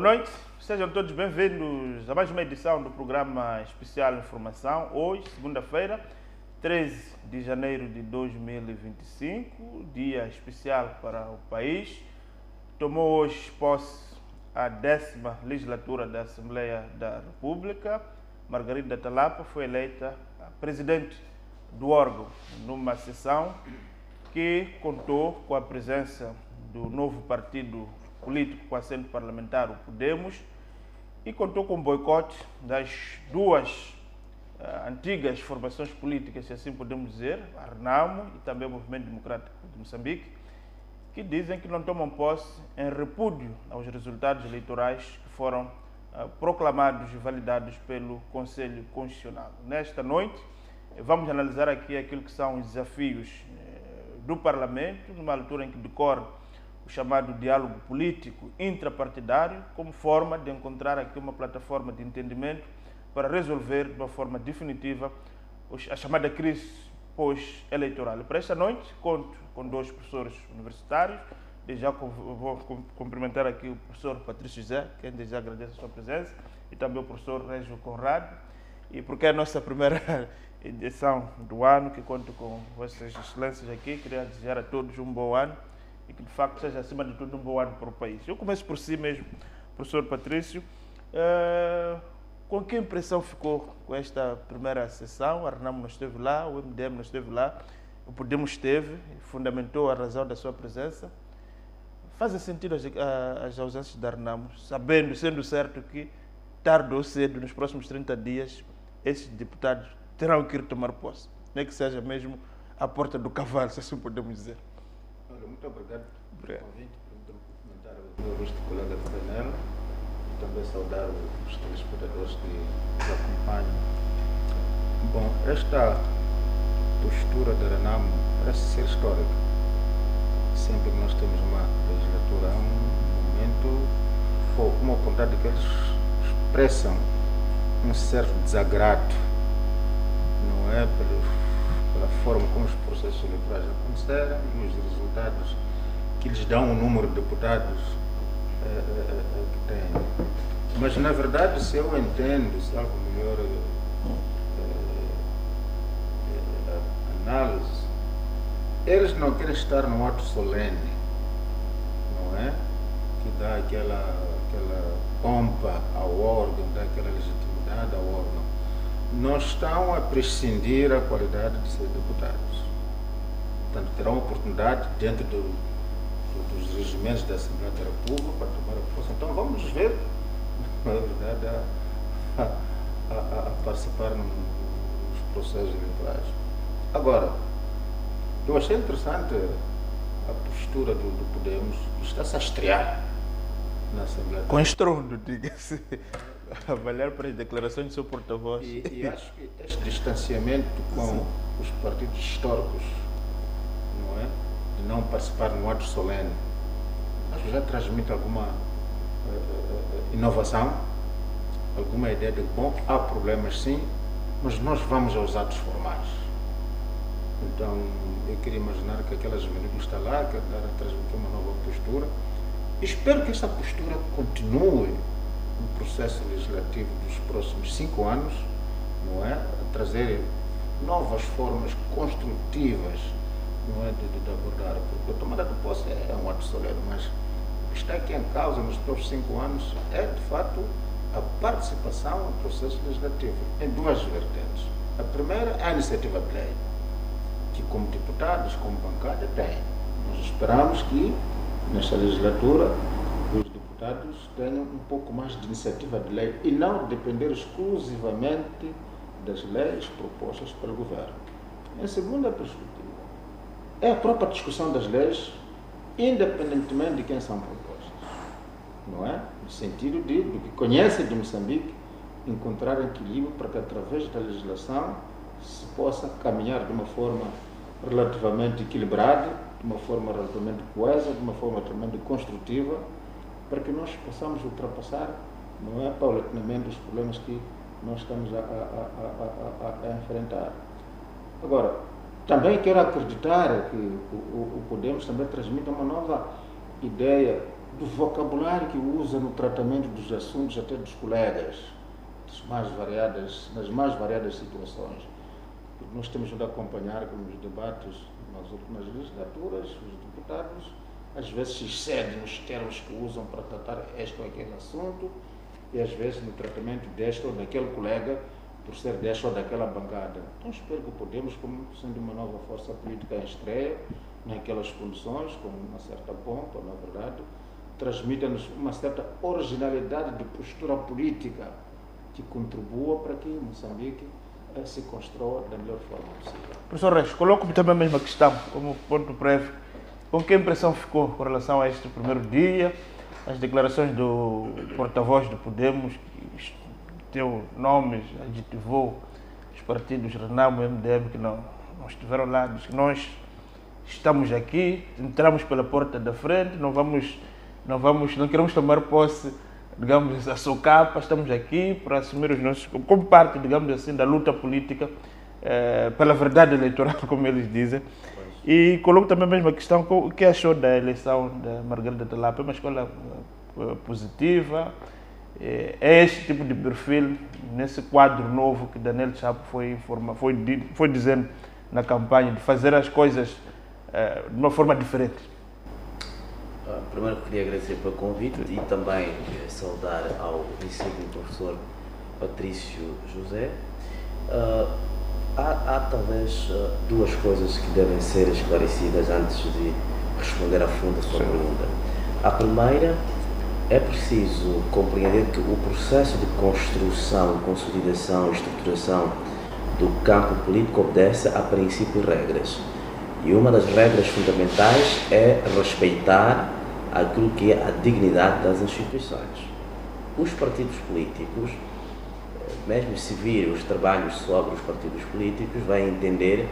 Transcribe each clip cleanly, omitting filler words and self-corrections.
noite, sejam todos bem-vindos a mais uma edição do programa Especial Informação. Hoje, segunda-feira, 13 de janeiro de 2025, dia especial para o país. Tomou hoje posse a 10ª legislatura da Assembleia da República. Margarida Talapa foi eleita presidente do órgão numa sessão que contou com a presença do novo partido político com assento parlamentar, o Podemos, e contou com o boicote das duas antigas formações políticas, se assim podemos dizer, a Renamo e também o Movimento Democrático de Moçambique, que dizem que não tomam posse em repúdio aos resultados eleitorais que foram proclamados e validados pelo Conselho Constitucional. Nesta noite, vamos analisar aqui aquilo que são os desafios do Parlamento, numa altura em que decorre o chamado diálogo político intrapartidário, como forma de encontrar aqui uma plataforma de entendimento para resolver de uma forma definitiva a chamada crise pós-eleitoral. Para esta noite, conto com dois professores universitários. Desde já vou cumprimentar aqui o professor Patrício José, que desde já agradece a sua presença, e também o professor Régio Conrado. E porque é a nossa primeira edição do ano, que conto com vossas excelências aqui, queria desejar a todos um bom ano e que de facto seja acima de tudo um bom ano para o país. Eu começo por si mesmo, professor Patrício. Com que impressão ficou com esta primeira sessão? A Renamo não esteve lá, o MDM não esteve lá, o Podemos esteve, fundamentou a razão da sua presença. Fazem sentido as ausências da Renamo, sendo certo que tarde ou cedo, nos próximos 30 dias, esses deputados terão que ir tomar posse, nem que seja mesmo à porta do cavalo, se assim podemos dizer. Muito obrigado pelo convite, por cumprimentar o meu ilustre colega de painel e também saudar os telespectadores que nos acompanham. Bom, esta postura da Renamo parece ser histórica. Sempre que nós temos uma legislatura, há um momento ou uma vontade que eles expressam um certo desagrado, não é? Pela forma como os processos eleitorais aconteceram e os resultados que lhes dão o número de deputados que têm. Mas, na verdade, se eu entendo, se algo melhor análise, eles não querem estar num ato solene, não é? Que dá aquela pompa ao órgão, dá aquela legitimidade ao órgão. Não estão a prescindir a qualidade de ser deputados. Portanto, terão oportunidade dentro dos regimentos da Assembleia da República para tomar a posse. Então vamos ver, na verdade, a participar nos processos eleitorais. Agora, eu achei interessante a postura do Podemos, que está-se a estrear na Assembleia. Com estrondo, diga-se. Avaliar para as declarações do seu porta-voz. E acho que este distanciamento com os partidos históricos, não é? De não participar no ato solene, acho que já transmite alguma inovação, alguma ideia de que, bom, há problemas sim, mas nós vamos aos atos formais. Então, eu queria imaginar que aquela juventude que está lá, quer dar a transmitir uma nova postura. Espero que essa postura continue no processo legislativo dos próximos 5 anos, não é? A trazer novas formas construtivas, não é? de abordar, porque a tomada de posse é um ato solene, mas o que está aqui em causa nos próximos 5 anos é, de fato, a participação no processo legislativo, em duas vertentes. A primeira é a iniciativa de lei, que como deputados, como bancada, tem. Nós esperamos que, nesta legislatura, os deputados tenham um pouco mais de iniciativa de lei e não depender exclusivamente das leis propostas pelo governo. Em segunda perspectiva, é a própria discussão das leis, independentemente de quem são propostas, não é? No sentido do que conhecem de Moçambique, encontrar equilíbrio para que, através da legislação, se possa caminhar de uma forma relativamente equilibrada, de uma forma relativamente coesa, de uma forma relativamente construtiva, para que nós possamos ultrapassar, não é, paulatinamente, os problemas que nós estamos a enfrentar. Agora, também quero acreditar que o Podemos também transmite uma nova ideia do vocabulário que usa no tratamento dos assuntos, até dos colegas, nas mais variadas situações. Porque nós temos de acompanhar que nos debates nas últimas legislaturas, os deputados às vezes se excedem nos termos que usam para tratar este ou aquele assunto, e às vezes no tratamento deste ou daquele colega, por ser desta ou daquela bancada. Então espero que podemos, como sendo uma nova força política em estreia, naquelas condições, com uma certa pompa, na verdade, transmita-nos uma certa originalidade de postura política que contribua para que Moçambique se construa da melhor forma possível. Professor Reis, coloco-me também a mesma questão, como ponto breve. Com que impressão ficou com relação a este primeiro dia, as declarações do porta-voz do Podemos, que teu nome adjetivou os partidos Renamo e MDM que não estiveram lá, diz que nós estamos aqui, entramos pela porta da frente, não queremos tomar posse, digamos, a socapa, estamos aqui para assumir os nossos, como parte, digamos assim, da luta política pela verdade eleitoral, como eles dizem. E coloco também a mesma questão, o que achou da eleição da Margarida Talapa? É uma escola positiva? É este tipo de perfil, nesse quadro novo que Daniel Chapo foi dizendo na campanha, de fazer as coisas de uma forma diferente? Primeiro queria agradecer pelo convite e também saudar ao discípulo professor Patrício José. Há talvez duas coisas que devem ser esclarecidas antes de responder a fundo a sua pergunta. A primeira, é preciso compreender que o processo de construção, consolidação e estruturação do campo político obedece a princípios e regras. E uma das regras fundamentais é respeitar aquilo que é a dignidade das instituições. Os partidos políticos, mesmo se vir os trabalhos sobre os partidos políticos, vai entender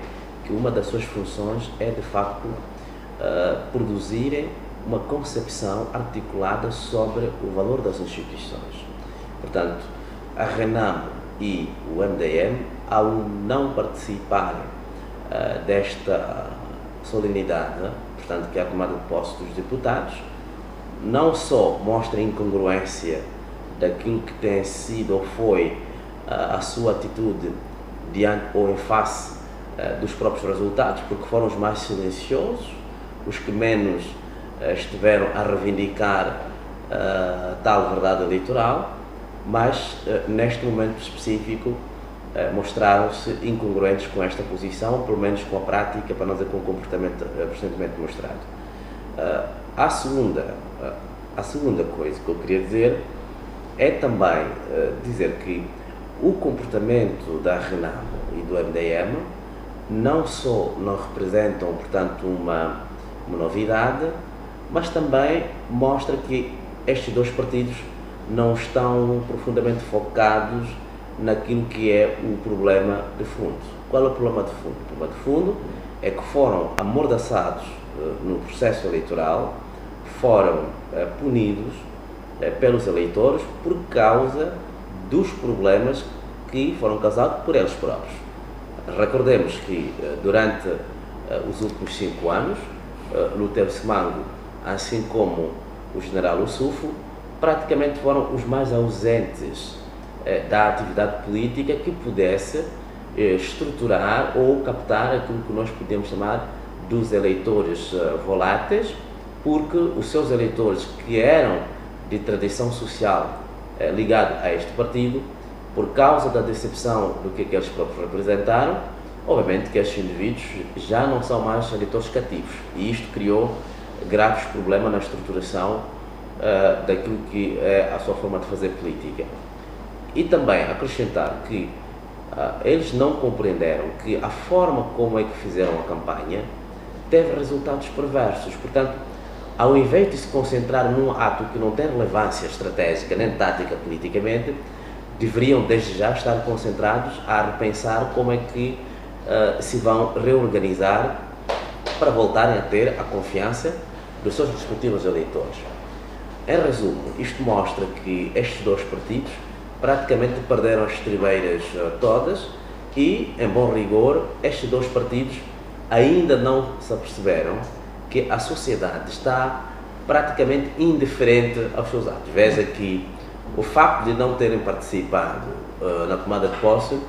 que uma das suas funções é, de facto, produzirem uma concepção articulada sobre o valor das instituições. Portanto, a Renamo e o MDM, ao não participarem desta solenidade, portanto, que é a tomada de posse dos deputados, não só mostra a incongruência daquilo que tem sido ou foi a sua atitude diante ou em face dos próprios resultados, porque foram os mais silenciosos, os que menos estiveram a reivindicar tal verdade eleitoral, mas neste momento específico mostraram-se incongruentes com esta posição, pelo menos com a prática, para não dizer com o comportamento recentemente mostrado. A segunda coisa que eu queria dizer é também dizer que o comportamento da Renamo e do MDM não só não representam, portanto, uma novidade, mas também mostra que estes dois partidos não estão profundamente focados naquilo que é o problema de fundo. Qual é o problema de fundo? O problema de fundo é que foram amordaçados no processo eleitoral, foram punidos pelos eleitores por causa dos problemas que foram causados por eles próprios. Recordemos que durante os últimos 5 anos, Lutero Semango, assim como o general Ossufo, praticamente foram os mais ausentes da atividade política que pudesse estruturar ou captar aquilo que nós podemos chamar dos eleitores voláteis, porque os seus eleitores, que eram de tradição social ligado a este partido, por causa da decepção do que eles próprios representaram, obviamente que estes indivíduos já não são mais eleitores cativos, e isto criou graves problemas na estruturação daquilo que é a sua forma de fazer política. E também acrescentar que eles não compreenderam que a forma como é que fizeram a campanha teve resultados perversos. Portanto, ao invés de se concentrar num ato que não tem relevância estratégica nem tática politicamente, deveriam desde já estar concentrados a repensar como é que se vão reorganizar para voltarem a ter a confiança dos seus respectivos eleitores. Em resumo, isto mostra que estes dois partidos praticamente perderam as estribeiras todas e, em bom rigor, estes dois partidos ainda não se aperceberam que a sociedade está praticamente indiferente aos seus atos. Veja que o facto de não terem participado na tomada de posse,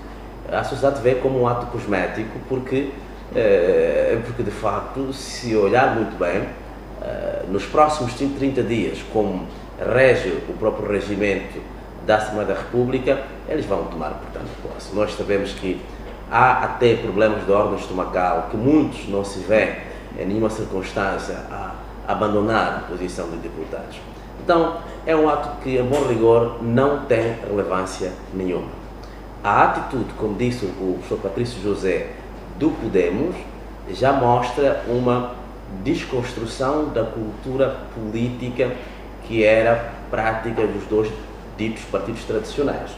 a sociedade vê como um ato cosmético, porque de facto, se olhar muito bem, nos próximos 30 dias, como rege o próprio regimento da Assembleia da República, eles vão tomar, portanto, posse. Nós sabemos que há até problemas de ordem estomacal, que muitos não se vê em nenhuma circunstância a abandonar a posição de deputados. Então, é um ato que, em bom rigor, não tem relevância nenhuma. A atitude, como disse o professor Patrício José, do Podemos, já mostra uma desconstrução da cultura política que era prática dos dois ditos partidos tradicionais.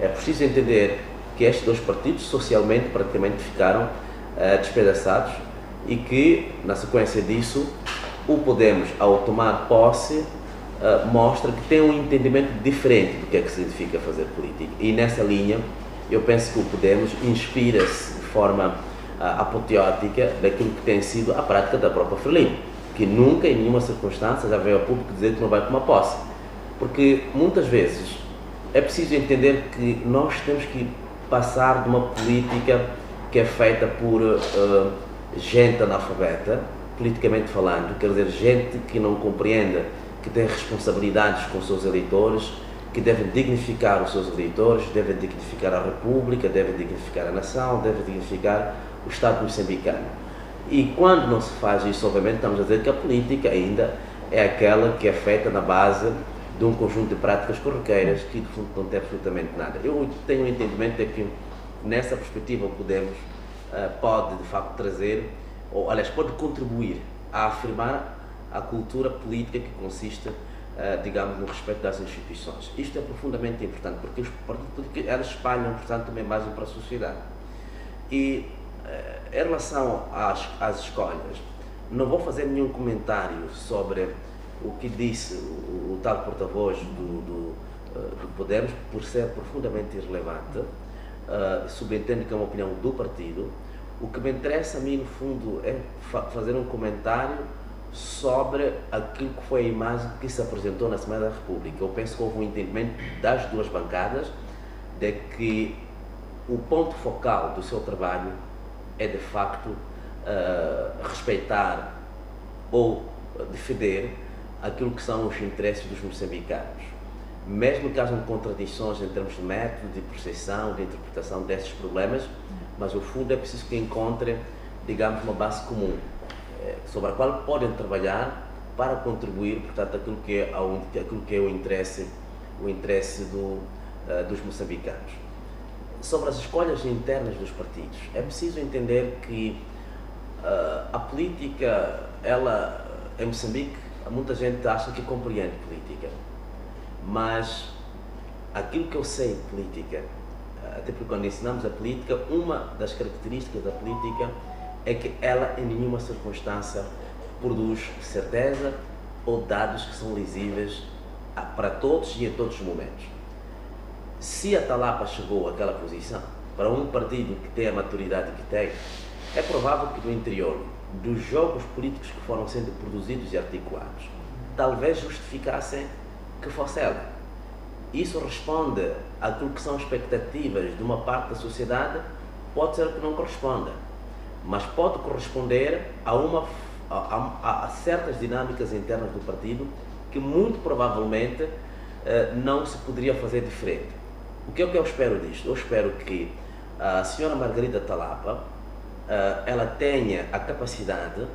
É preciso entender que estes dois partidos socialmente praticamente ficaram despedaçados e que, na sequência disso, o Podemos, ao tomar posse, mostra que tem um entendimento diferente do que é que significa fazer política. E nessa linha, eu penso que o Podemos inspira-se de forma apoteótica daquilo que tem sido a prática da própria Frelimo, que nunca, em nenhuma circunstância, já veio ao público dizer que não vai tomar posse. Porque, muitas vezes, é preciso entender que nós temos que passar de uma política que é feita por gente analfabeta, politicamente falando, quer dizer, gente que não compreende que tem responsabilidades com os seus eleitores, que devem dignificar os seus eleitores, devem dignificar a República, devem dignificar a nação, devem dignificar o Estado moçambicano. E quando não se faz isso, obviamente, estamos a dizer que a política ainda é aquela que é feita na base de um conjunto de práticas corriqueiras que, de fundo, não tem absolutamente nada. Eu tenho um entendimento de que, nessa perspectiva, o Podemos pode, de facto, trazer, ou, aliás, pode contribuir a afirmar a cultura política que consiste, digamos, no respeito das instituições. Isto é profundamente importante, porque os partidos políticos, elas espalham, portanto, uma imagem para a sociedade. E, em relação às escolhas, não vou fazer nenhum comentário sobre o que disse o tal porta-voz do Podemos, por ser profundamente irrelevante. Subentendo que é uma opinião do partido. O que me interessa a mim, no fundo, é fazer um comentário sobre aquilo que foi a imagem que se apresentou na Assembleia da República. Eu penso que houve um entendimento das duas bancadas de que o ponto focal do seu trabalho é, de facto, respeitar ou defender aquilo que são os interesses dos moçambicanos. Mesmo que hajam contradições em termos de método, de percepção, de interpretação desses problemas, mas o fundo é preciso que encontrem, digamos, uma base comum, sobre a qual podem trabalhar para contribuir, portanto, aquilo que é o interesse dos moçambicanos. Sobre as escolhas internas dos partidos, é preciso entender que a política, ela, em Moçambique, muita gente acha que compreende política, mas aquilo que eu sei de política, até porque quando ensinamos a política, uma das características da política é que ela em nenhuma circunstância produz certeza ou dados que são lisíveis para todos e em todos os momentos. Se a Talapa chegou àquela posição, para um partido que tem a maturidade que tem, é provável que no interior dos jogos políticos que foram sendo produzidos e articulados, talvez justificassem que fosse ela. Isso responde àquilo que são expectativas de uma parte da sociedade, pode ser que não corresponda, mas pode corresponder a certas dinâmicas internas do partido que muito provavelmente não se poderia fazer diferente. O que é que eu espero disto? Eu espero que a senhora Margarida Talapa ela tenha a capacidade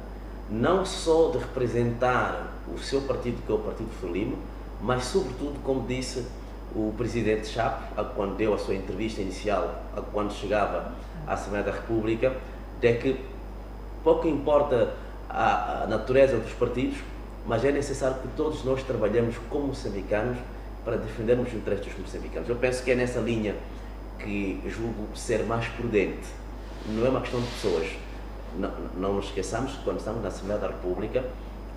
não só de representar o seu partido, que é o Partido Frelimo, mas sobretudo, como disse o presidente Chapo, quando deu a sua entrevista inicial, quando chegava à Assembleia da República, de que pouco importa a natureza dos partidos, mas é necessário que todos nós trabalhemos como moçambicanos para defendermos os interesses dos moçambicanos. Eu penso que é nessa linha que julgo ser mais prudente. Não é uma questão de pessoas. Não nos esqueçamos que quando estamos na Assembleia da República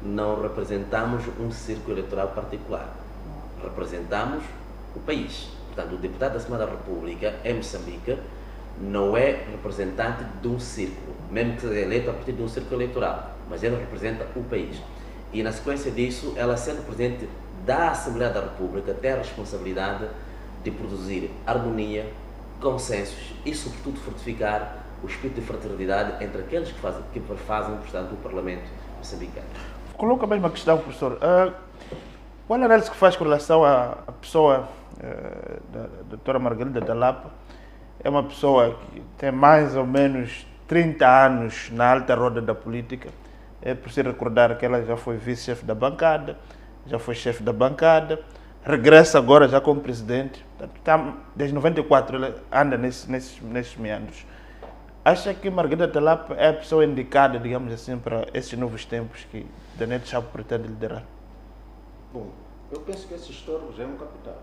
não representamos um círculo eleitoral particular. Representamos o país. Portanto, o deputado da Assembleia da República em Moçambique não é representante de um círculo, mesmo que seja eleito a partir de um círculo eleitoral, mas ele representa o país. E na sequência disso, ela sendo Presidente da Assembleia da República, tem a responsabilidade de produzir harmonia, consensos e, sobretudo, fortificar o espírito de fraternidade entre aqueles que fazem portanto, o Parlamento moçambicano. Coloca a mesma questão, professor. Qual a análise que faz com relação à pessoa da doutora Margarida Talapa? É uma pessoa que tem mais ou menos 30 anos na alta roda da política. É preciso recordar que ela já foi vice-chefe da bancada, já foi chefe da bancada, regressa agora já como presidente. Desde 94 ela anda nesses meandros. Acha que Margarida Talapa é a pessoa indicada, digamos assim, para esses novos tempos que Daniel Chapo pretende liderar? Bom, eu penso que esse histórico já é um capital,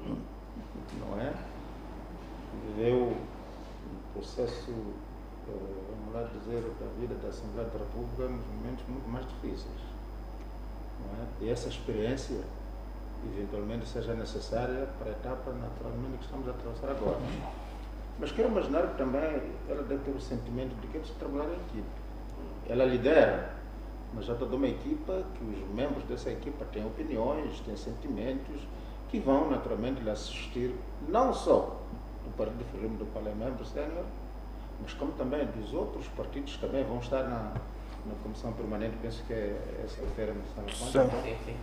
não é? Viveu um processo, vamos lá dizer, da vida da Assembleia da República nos momentos muito mais difíceis, não é? E essa experiência, eventualmente, seja necessária para a etapa, naturalmente, que estamos a atravessar agora. Mas quero imaginar que também ela deve ter o sentimento de que é de trabalhar em equipe. Ela lidera, mas já toda uma equipa que os membros dessa equipa têm opiniões, têm sentimentos, que vão naturalmente lhe assistir, não só do Partido Frelimo do Parlamento Sénior, mas como também dos outros partidos que também vão estar na Comissão Permanente, penso que é essa feira no Estado.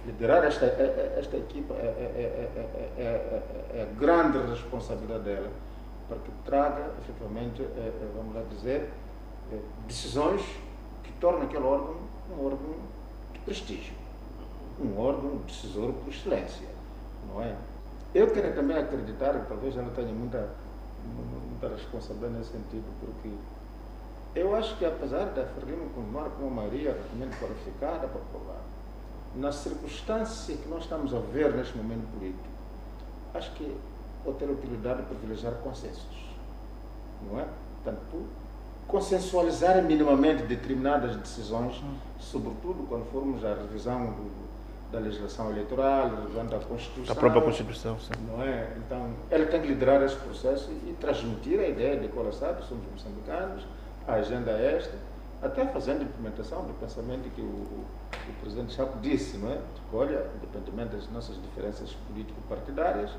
Liderar esta equipa é a grande responsabilidade dela, para que traga, efetivamente, vamos lá dizer, decisões que tornem aquele órgão um órgão de prestígio, um órgão decisor por excelência, não é? Eu quero também acreditar que talvez ela tenha muita responsabilidade nesse sentido, porque eu acho que apesar da Frelimo continuar com uma maioria realmente qualificada para provar, na circunstância que nós estamos a ver neste momento político, acho que pode ter a utilidade de privilegiar consensos, não é? Portanto, consensualizar minimamente determinadas decisões, sobretudo quando formos à revisão da legislação eleitoral, revisão da Constituição. Da própria Constituição, sim. Não é? Então, ela tem que liderar esse processo e transmitir a ideia de que, olha, sabe, somos moçambicanos, a agenda é esta, até fazendo implementação do pensamento que o presidente Chapo disse, não é? Que, olha, independentemente das nossas diferenças político-partidárias,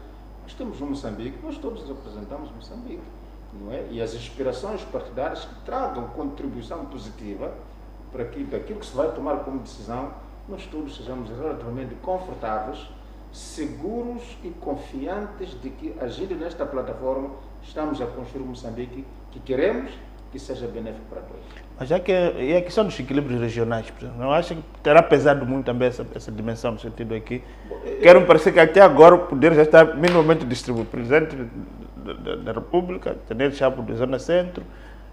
nós temos um Moçambique, nós todos representamos Moçambique, não é? E as inspirações partidárias que tragam contribuição positiva para que daquilo que se vai tomar como decisão, nós todos sejamos relativamente confortáveis, seguros e confiantes de que, agindo nesta plataforma, estamos a construir um Moçambique que queremos que seja benéfico para todos. Mas já que é a questão dos equilíbrios regionais, não acha que terá pesado muito também essa dimensão no sentido aqui? Quero me parecer que até agora o poder já está minimamente distribuído. O Presidente da República, Daniel Chapo da Zona Centro,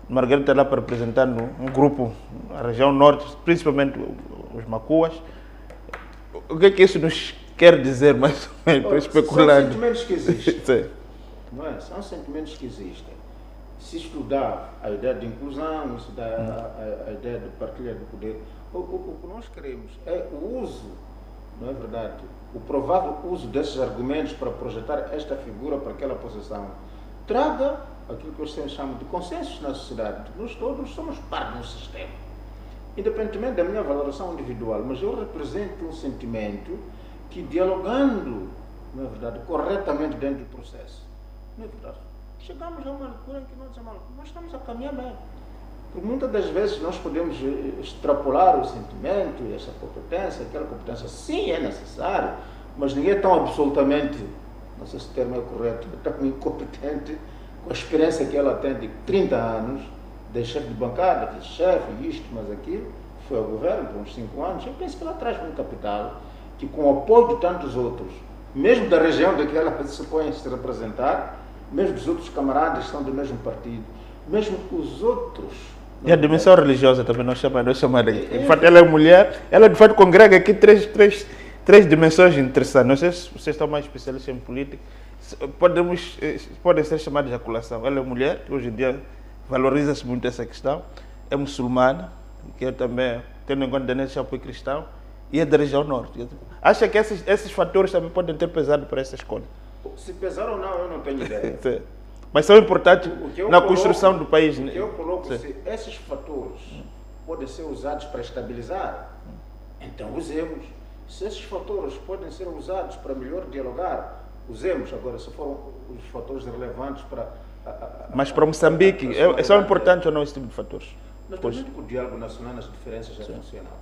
Margarida está lá para representar um grupo, a região norte, principalmente os Macuas. O que é que isso nos quer dizer, mais ou menos, especulando? São sentimentos que existem. Sim. Não é? São sentimentos que existem. Se estudar a ideia de inclusão, estudar a ideia de partilha do poder, o que nós queremos é o uso, não é verdade? O provável uso desses argumentos para projetar esta figura para aquela posição traga aquilo que eu sempre chamo de consensos na sociedade. Nós todos somos parte do sistema, independentemente da minha valoração individual, mas eu represento um sentimento que, dialogando, não é verdade, corretamente dentro do processo, não é verdade? Chegamos a uma altura em que nós estamos a caminhar bem. Porque muitas das vezes nós podemos extrapolar o sentimento, essa competência, aquela competência, sim, é necessário, mas ninguém é tão absolutamente, não sei se o termo é correto, tão incompetente com a experiência que ela tem de 30 anos, de chefe de bancada, de chefe, isto, mas aquilo, foi ao governo por uns 5 anos. Eu penso que ela traz um capital que, com o apoio de tantos outros, mesmo da região de que ela se supõe se representar, mesmo os outros camaradas que são do mesmo partido, mesmo os outros... E a dimensão religiosa também não chama aí. De fato, ela é mulher, ela de fato congrega aqui três dimensões interessantes. Não sei se vocês estão mais especialistas em política, podem ser chamadas de aculação. Ela é mulher, hoje em dia valoriza-se muito essa questão, é muçulmana, que eu também, tendo em conta que Daniel Chapo é cristão, e é da região norte. Acha que esses fatores também podem ter pesado para essa escolha? Se pesar ou não, eu não tenho ideia. Mas são importantes na construção do país. Eu coloco se esses fatores podem ser usados para estabilizar, Então usemos. Se esses fatores podem ser usados para melhor dialogar, usemos. Agora, se foram os fatores relevantes para... Mas para Moçambique, são importantes ou não esse tipo de fatores? Naturalmente que o diálogo nacional nas diferenças é funcional.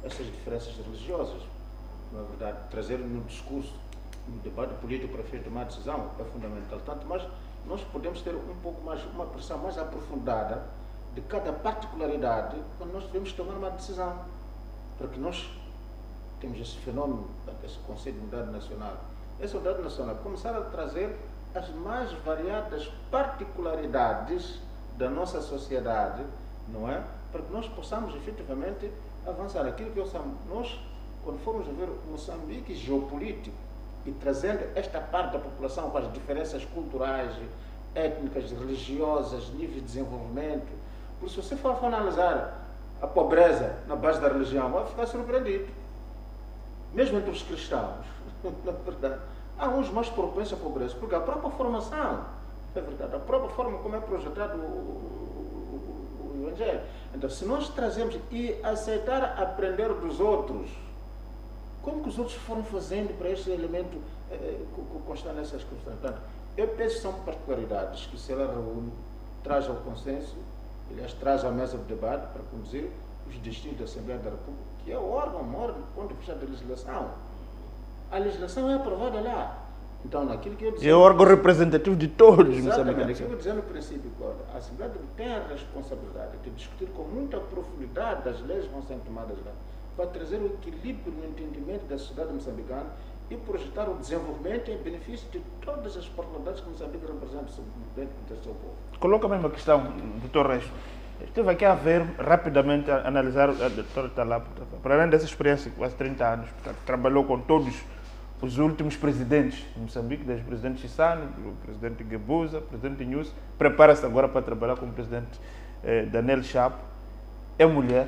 Essas diferenças religiosas, na verdade, trazer no discurso, no debate político para fim de tomar decisão é fundamental. Tanto mais nós podemos ter um pouco mais, uma pressão mais aprofundada de cada particularidade quando nós devemos tomar uma decisão. Porque nós temos esse fenómeno, esse conceito de unidade nacional. Essa unidade nacional começar a trazer as mais variadas particularidades da nossa sociedade, não é? Para que nós possamos efetivamente avançar. Aquilo que nós, quando formos a ver o Moçambique geopolítico e trazendo esta parte da população com as diferenças culturais, étnicas, religiosas, nível de desenvolvimento, porque se você for analisar a pobreza na base da religião, vai ficar surpreendido. Mesmo entre os cristãos, na verdade, há uns mais propensos à pobreza, porque a própria formação, é verdade, a própria forma como é projetado o Evangelho. Então, se nós trazemos e aceitar aprender dos outros, como que os outros foram fazendo para este elemento constar nessas questões? Portanto, eu penso que são particularidades que, se ela reúne, traz ao consenso, aliás, traz à mesa de debate para conduzir os destinos da Assembleia da República, que é o órgão maior do ponto de vista da legislação. A legislação é aprovada lá. Então, naquilo que eu dizia... É o órgão representativo de todos. Exatamente. Aquilo que eu dizia no princípio, a Assembleia tem a responsabilidade de discutir com muita profundidade as leis que vão ser tomadas lá, para trazer o equilíbrio no entendimento da sociedade moçambicana e projetar o desenvolvimento em benefício de todas as particularidades que Moçambique representa dentro do seu povo. Coloca a mesma questão, Dr. Reis. Estive aqui a ver, rapidamente, a analisar a doutora Talapa. Para além dessa experiência, quase 30 anos, portanto, trabalhou com todos os últimos presidentes de Moçambique, desde o presidente Chissano, o presidente Guebuza, o presidente Inhus, prepara-se agora para trabalhar com o presidente Daniel Chapo. É mulher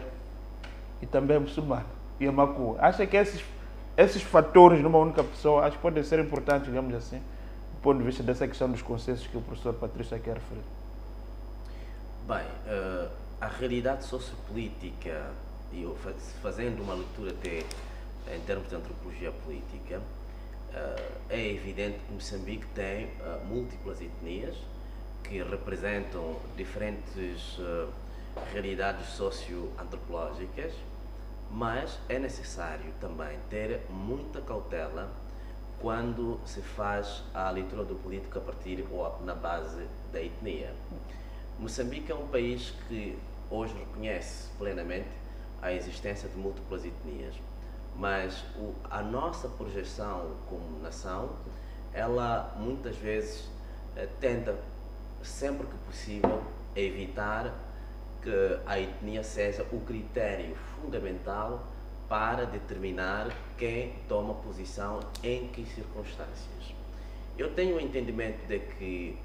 e também é muçulmana e é macua. Acha que esses fatores numa única pessoa, acho que podem ser importantes, digamos assim, do ponto de vista dessa questão dos consensos que o professor Patrício aqui referiu? Bem, a realidade sociopolítica, e fazendo uma leitura até em termos de antropologia política, é evidente que Moçambique tem múltiplas etnias que representam diferentes realidades socioantropológicas, mas é necessário também ter muita cautela quando se faz a leitura do político a partir ou na base da etnia. Moçambique é um país que hoje reconhece plenamente a existência de múltiplas etnias, mas a nossa projeção como nação, ela muitas vezes tenta, sempre que possível, evitar que a etnia seja o critério fundamental para determinar quem toma posição em que circunstâncias. Eu tenho o entendimento de que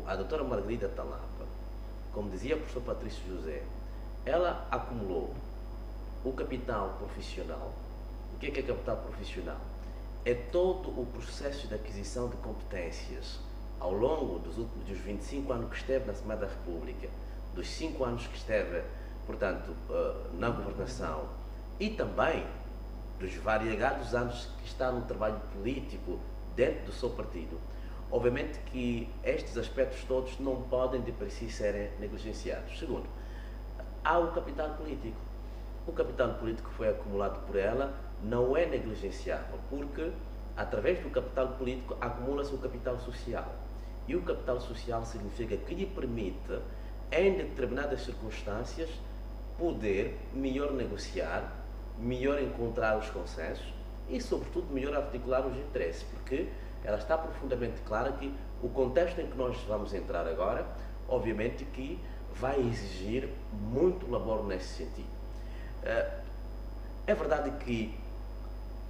a doutora Margarida Talapa, como dizia o professor Patrício José, ela acumulou o capital profissional. O que é capital profissional? É todo o processo de aquisição de competências ao longo dos 25 anos que esteve na Assembleia da República, dos 5 anos que esteve, portanto, na governação e também dos variegados anos que está no trabalho político dentro do seu partido. Obviamente que estes aspectos todos não podem de per si serem negligenciados. Segundo, há o capital político. O capital político que foi acumulado por ela não é negligenciável, porque através do capital político acumula-se o capital social. E o capital social significa que lhe permite, em determinadas circunstâncias, poder melhor negociar, melhor encontrar os consensos e, sobretudo, melhor articular os interesses, porque ela está profundamente clara que o contexto em que nós vamos entrar agora, obviamente que vai exigir muito labor nesse sentido. É verdade que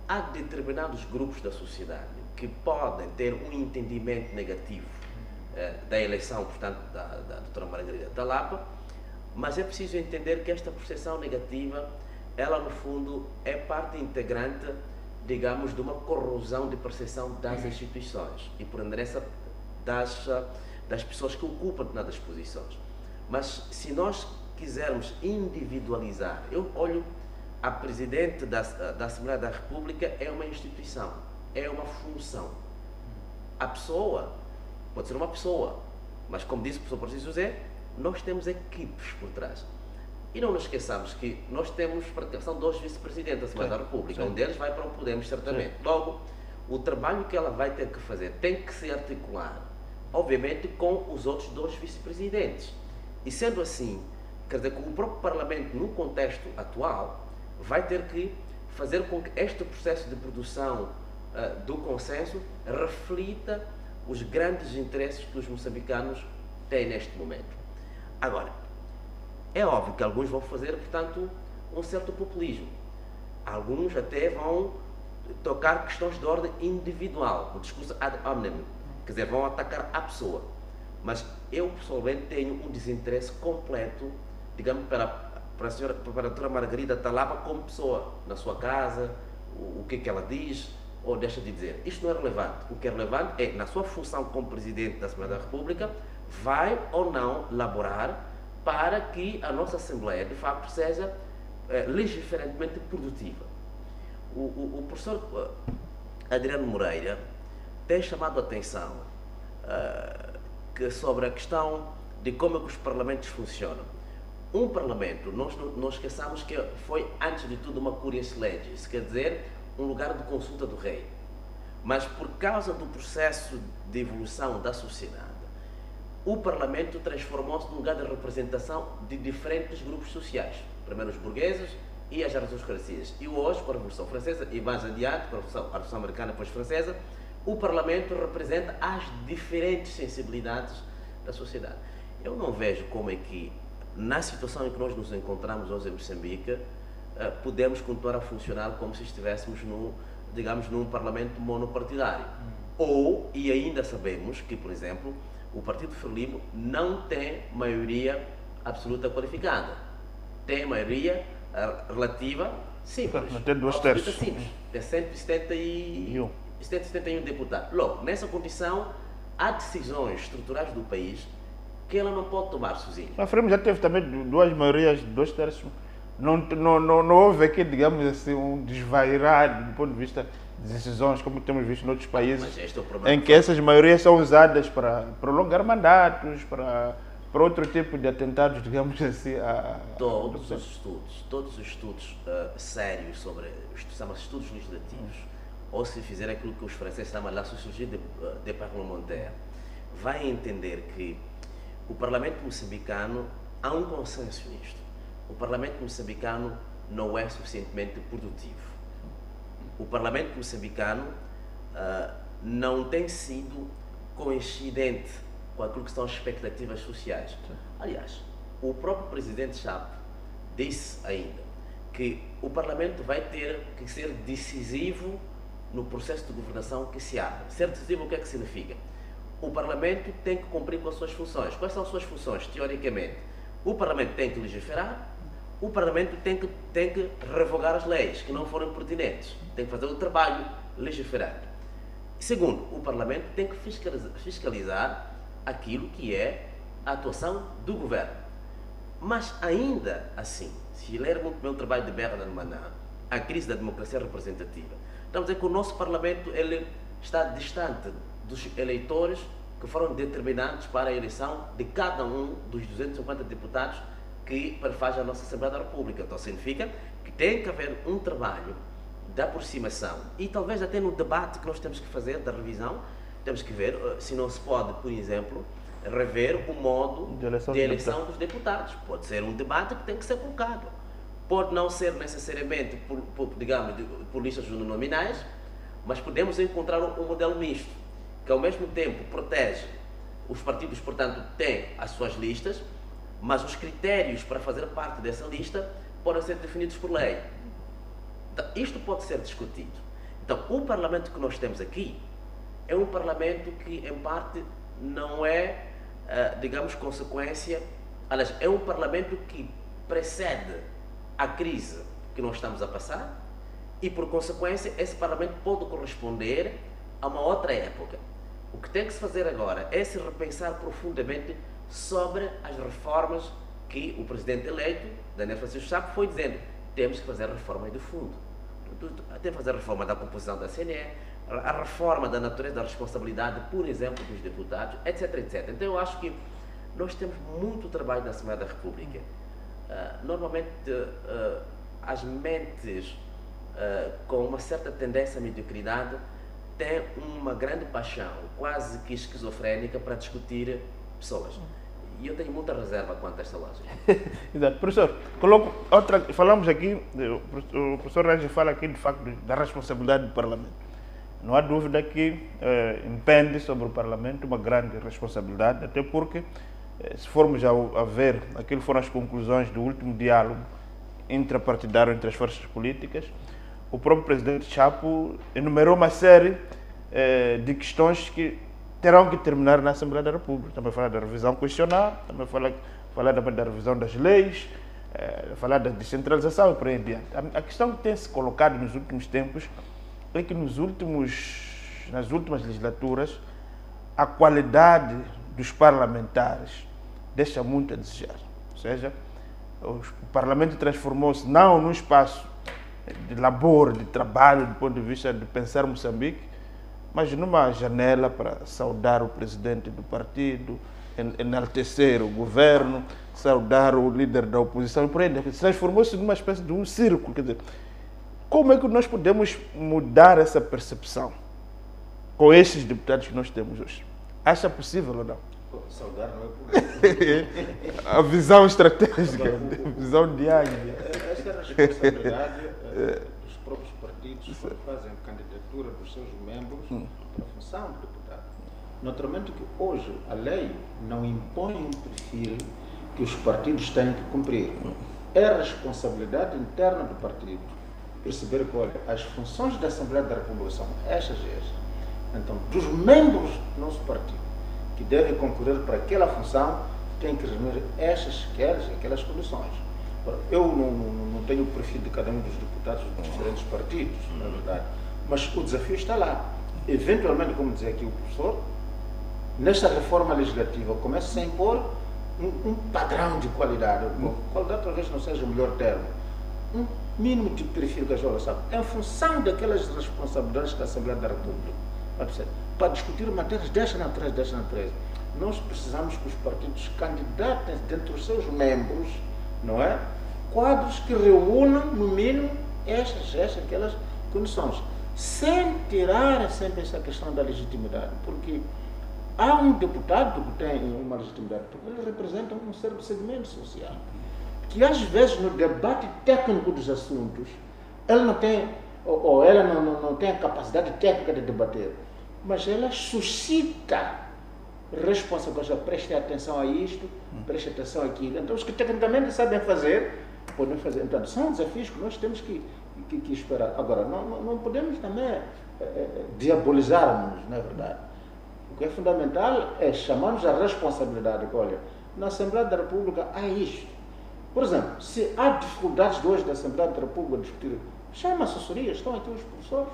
há determinados grupos da sociedade que podem ter um entendimento negativo da eleição, portanto, da doutora Margarida Talapa, mas é preciso entender que esta percepção negativa, ela no fundo é parte integrante, digamos, de uma corrosão de percepção das instituições e por endereço das pessoas que ocupam determinadas posições. Mas se nós quisermos individualizar, eu olho a Presidente da Assembleia da República é uma instituição, é uma função. A pessoa pode ser uma pessoa, mas como disse o professor Francisco José, nós temos equipes por trás. E não nos esqueçamos que nós temos, são 2 vice-presidentes da Assembleia da República, um deles vai para o Podemos, certamente. Logo, o trabalho que ela vai ter que fazer tem que se articular, obviamente, com os outros 2 vice-presidentes. E sendo assim, quer dizer que o próprio Parlamento, no contexto atual, vai ter que fazer com que este processo de produção do consenso reflita os grandes interesses que os moçambicanos têm neste momento. Agora, é óbvio que alguns vão fazer, portanto, um certo populismo. Alguns até vão tocar questões de ordem individual, o discurso ad hominem, quer dizer, vão atacar a pessoa. Mas eu, pessoalmente, tenho um desinteresse completo, digamos, para a doutora Margarida Talapa como pessoa, na sua casa, o que ela diz ou deixa de dizer. Isto não é relevante. O que é relevante é, na sua função como Presidente da Assembleia da República, vai ou não laborar para que a nossa Assembleia, de facto, seja legiferantemente produtiva. O professor Adriano Moreira tem chamado a atenção sobre a questão de como é que os parlamentos funcionam. Um parlamento, nós não esqueçamos que foi, antes de tudo, uma curias legis, quer dizer, um lugar de consulta do rei. Mas por causa do processo de evolução da sociedade, o parlamento transformou-se num lugar de representação de diferentes grupos sociais. Primeiro os burgueses e as aristocracias. E hoje, com a Revolução Francesa, e mais adiante, com a Revolução Americana depois francesa, o parlamento representa as diferentes sensibilidades da sociedade. Eu não vejo como é que, na situação em que nós nos encontramos hoje em Moçambique, podemos continuar a funcionar como se estivéssemos num parlamento monopartidário. E ainda sabemos que, por exemplo, o Partido Frelimo não tem maioria absoluta qualificada. Tem maioria relativa simples. Tem 2/3. Simples. Tem 171 deputados. Logo, nessa condição, há decisões estruturais do país que ela não pode tomar sozinha. A Frelimo já teve também 2 maiorias, 2/3. Não houve aqui, digamos assim, um desvairar do ponto de vista de decisões, como temos visto em outros países, em que essas maiorias são usadas para prolongar mandatos, para outro tipo de atentados, digamos assim. Todos os estudos sérios sobre, chama-se estudos legislativos, ou se fizer aquilo que os franceses chamam la sociologie de parlementaire, vai entender que o Parlamento moçambicano, há um consenso nisto. O Parlamento moçambicano não é suficientemente produtivo. O Parlamento moçambicano não tem sido coincidente com aquilo que são as expectativas sociais. Aliás, o próprio Presidente Chapo disse ainda que o Parlamento vai ter que ser decisivo no processo de governação que se abre. Ser decisivo, o que é que significa? O Parlamento tem que cumprir com as suas funções. Quais são as suas funções, teoricamente? O Parlamento tem que legislar, o Parlamento tem que revogar as leis que não foram pertinentes, tem que fazer o trabalho legislativo. Segundo, o Parlamento tem que fiscalizar aquilo que é a atuação do governo. Mas ainda assim, se lermos muito bem o trabalho de Bernard Maná, a crise da democracia representativa, estamos a dizer que o nosso Parlamento ele está distante dos eleitores que foram determinantes para a eleição de cada um dos 250 deputados que perfaz a nossa Assembleia da República. Então significa que tem que haver um trabalho de aproximação e talvez até no debate que nós temos que fazer da revisão, temos que ver se não se pode, por exemplo, rever o modo de eleição dos deputados. Pode ser um debate que tem que ser colocado. Pode não ser necessariamente por listas uninominais, mas podemos encontrar um modelo misto, que ao mesmo tempo protege os partidos, portanto, têm as suas listas, mas os critérios para fazer parte dessa lista podem ser definidos por lei. Então, isto pode ser discutido. Então, o Parlamento que nós temos aqui é um Parlamento que, em parte, não é, digamos, consequência... Aliás, é um Parlamento que precede a crise que nós estamos a passar e, por consequência, esse Parlamento pode corresponder a uma outra época. O que tem que se fazer agora é se repensar profundamente sobre as reformas que o presidente eleito, Daniel Francisco Chapo, foi dizendo. temos que fazer reformas de fundo. Temos que fazer a reforma da composição da CNE, a reforma da natureza da responsabilidade, por exemplo, dos deputados, etc, etc. Então eu acho que nós temos muito trabalho na Assembleia da República. Normalmente as mentes com uma certa tendência à mediocridade têm uma grande paixão, quase que esquizofrénica, para discutir pessoas. E eu tenho muita reserva quanto a esta lógica. Exato. Professor, falamos aqui, o professor Rangel fala aqui de facto da responsabilidade do Parlamento. Não há dúvida que impende sobre o Parlamento uma grande responsabilidade, até porque, se formos a ver, aquilo foram as conclusões do último diálogo intrapartidário entre as forças políticas. O próprio presidente Chapo enumerou uma série de questões que terão que terminar na Assembleia da República. Também falar da revisão constitucional, também falar também da revisão das leis, falar da descentralização e por aí adiante. A questão que tem se colocado nos últimos tempos é que nas últimas legislaturas a qualidade dos parlamentares deixa muito a desejar. Ou seja, o Parlamento transformou-se não num espaço de labor, de trabalho, do ponto de vista de pensar Moçambique, mas numa janela para saudar o presidente do partido, enaltecer o governo, saudar o líder da oposição, e por aí transformou-se numa espécie de um círculo. Quer dizer, como é que nós podemos mudar essa percepção com estes deputados que nós temos hoje? Acha possível ou não? Saudar não é problema. A visão estratégica, a visão diária. Essa é a responsabilidade dos próprios partidos que fazem a candidatura dos seus membros para a função de deputado. Naturalmente que hoje a lei não impõe um perfil que os partidos têm que cumprir. É a responsabilidade interna do partido perceber que, olha, as funções da Assembleia da República são estas e estas. Então, dos membros do nosso partido que devem concorrer para aquela função, têm que reunir estas, aquelas condições. Eu não tenho o perfil de cada um dos deputados dos diferentes partidos, na verdade, mas o desafio está lá. Eventualmente, como dizia aqui o professor, nesta reforma legislativa começa a impor um padrão de qualidade. Qualidade talvez não seja o melhor termo. Um mínimo de perfil que a gente sabe, em função daquelas responsabilidades da Assembleia da República, para discutir matérias desta natureza, nós precisamos que os partidos candidatem dentro dos seus membros, não é? Quadros que reúnam, no mínimo, aquelas condições, sem tirar sempre essa questão da legitimidade, porque há um deputado que tem uma legitimidade, porque ele representa um certo segmento social, que às vezes no debate técnico dos assuntos, ele não tem, ou ela não tem a capacidade técnica de debater, mas ela suscita responsabilidade, preste atenção a isto, preste atenção àquilo. Então, os que tecnicamente sabem fazer, podem fazer. Então, são desafios que nós temos que esperar. Agora, não podemos também diabolizarmos, não é verdade? O que é fundamental é chamarmos a responsabilidade. Olha, na Assembleia da República há isto. Por exemplo, se há dificuldades de hoje da Assembleia da República de discutir, chama a assessoria, estão aqui os professores.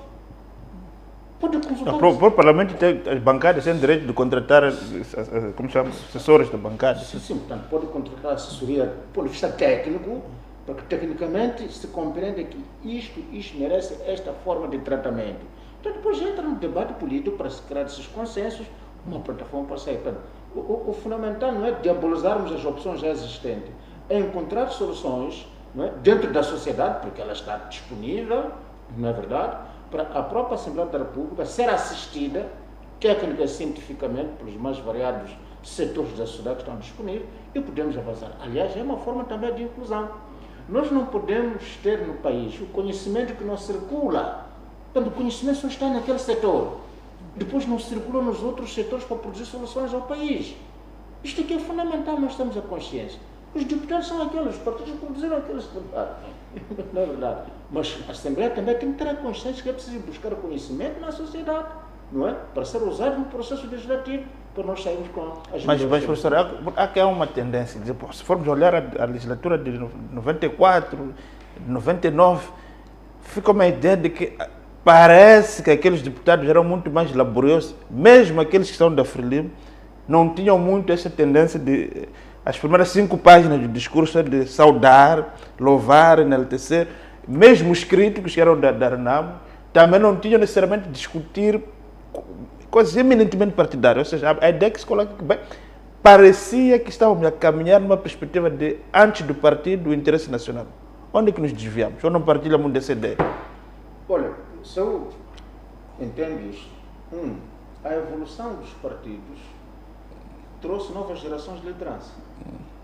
Pode consultar. O Parlamento tem, as bancadas têm direito de contratar, como chama, assessores da bancada. Sim, portanto, pode contratar assessoria do ponto de vista técnico, porque tecnicamente se compreende que isto merece esta forma de tratamento. Então depois entra no debate político para se criar esses consensos, uma plataforma para sair. O fundamental não é diabolizarmos as opções já existentes, é encontrar soluções, não é, dentro da sociedade, porque ela está disponível, não é verdade, para a própria Assembleia da República ser assistida técnica e cientificamente pelos mais variados setores da sociedade que estão disponíveis e podemos avançar. Aliás, é uma forma também de inclusão. Nós não podemos ter no país o conhecimento que não circula. Portanto, o conhecimento só está naquele setor. Depois não circula nos outros setores para produzir soluções ao país. Isto aqui é fundamental, nós temos a consciência. Os deputados são aqueles, os partidos produziram aqueles deputados. Não é verdade. Mas a Assembleia também tem que ter a consciência que é preciso buscar conhecimento na sociedade, não é? Para ser usado no processo legislativo, para nós sairmos com as Mas professor, há uma tendência, se formos olhar a legislatura de 94, de 99, fica uma ideia de que parece que aqueles deputados eram muito mais laboriosos, mesmo aqueles que são da Frelimo, não tinham muito essa tendência de as primeiras 5 páginas do discurso é de saudar, louvar, enaltecer. Mesmo os críticos que eram da Renamo também não tinham necessariamente de discutir coisas eminentemente partidárias. Ou seja, a ideia que se coloca que bem, parecia que estávamos a caminhar numa perspectiva de antes do partido, do interesse nacional. Onde é que nos desviamos? Ou não partilhamos dessa ideia? Olha, se eu entendo isto, a evolução dos partidos trouxe novas gerações de liderança.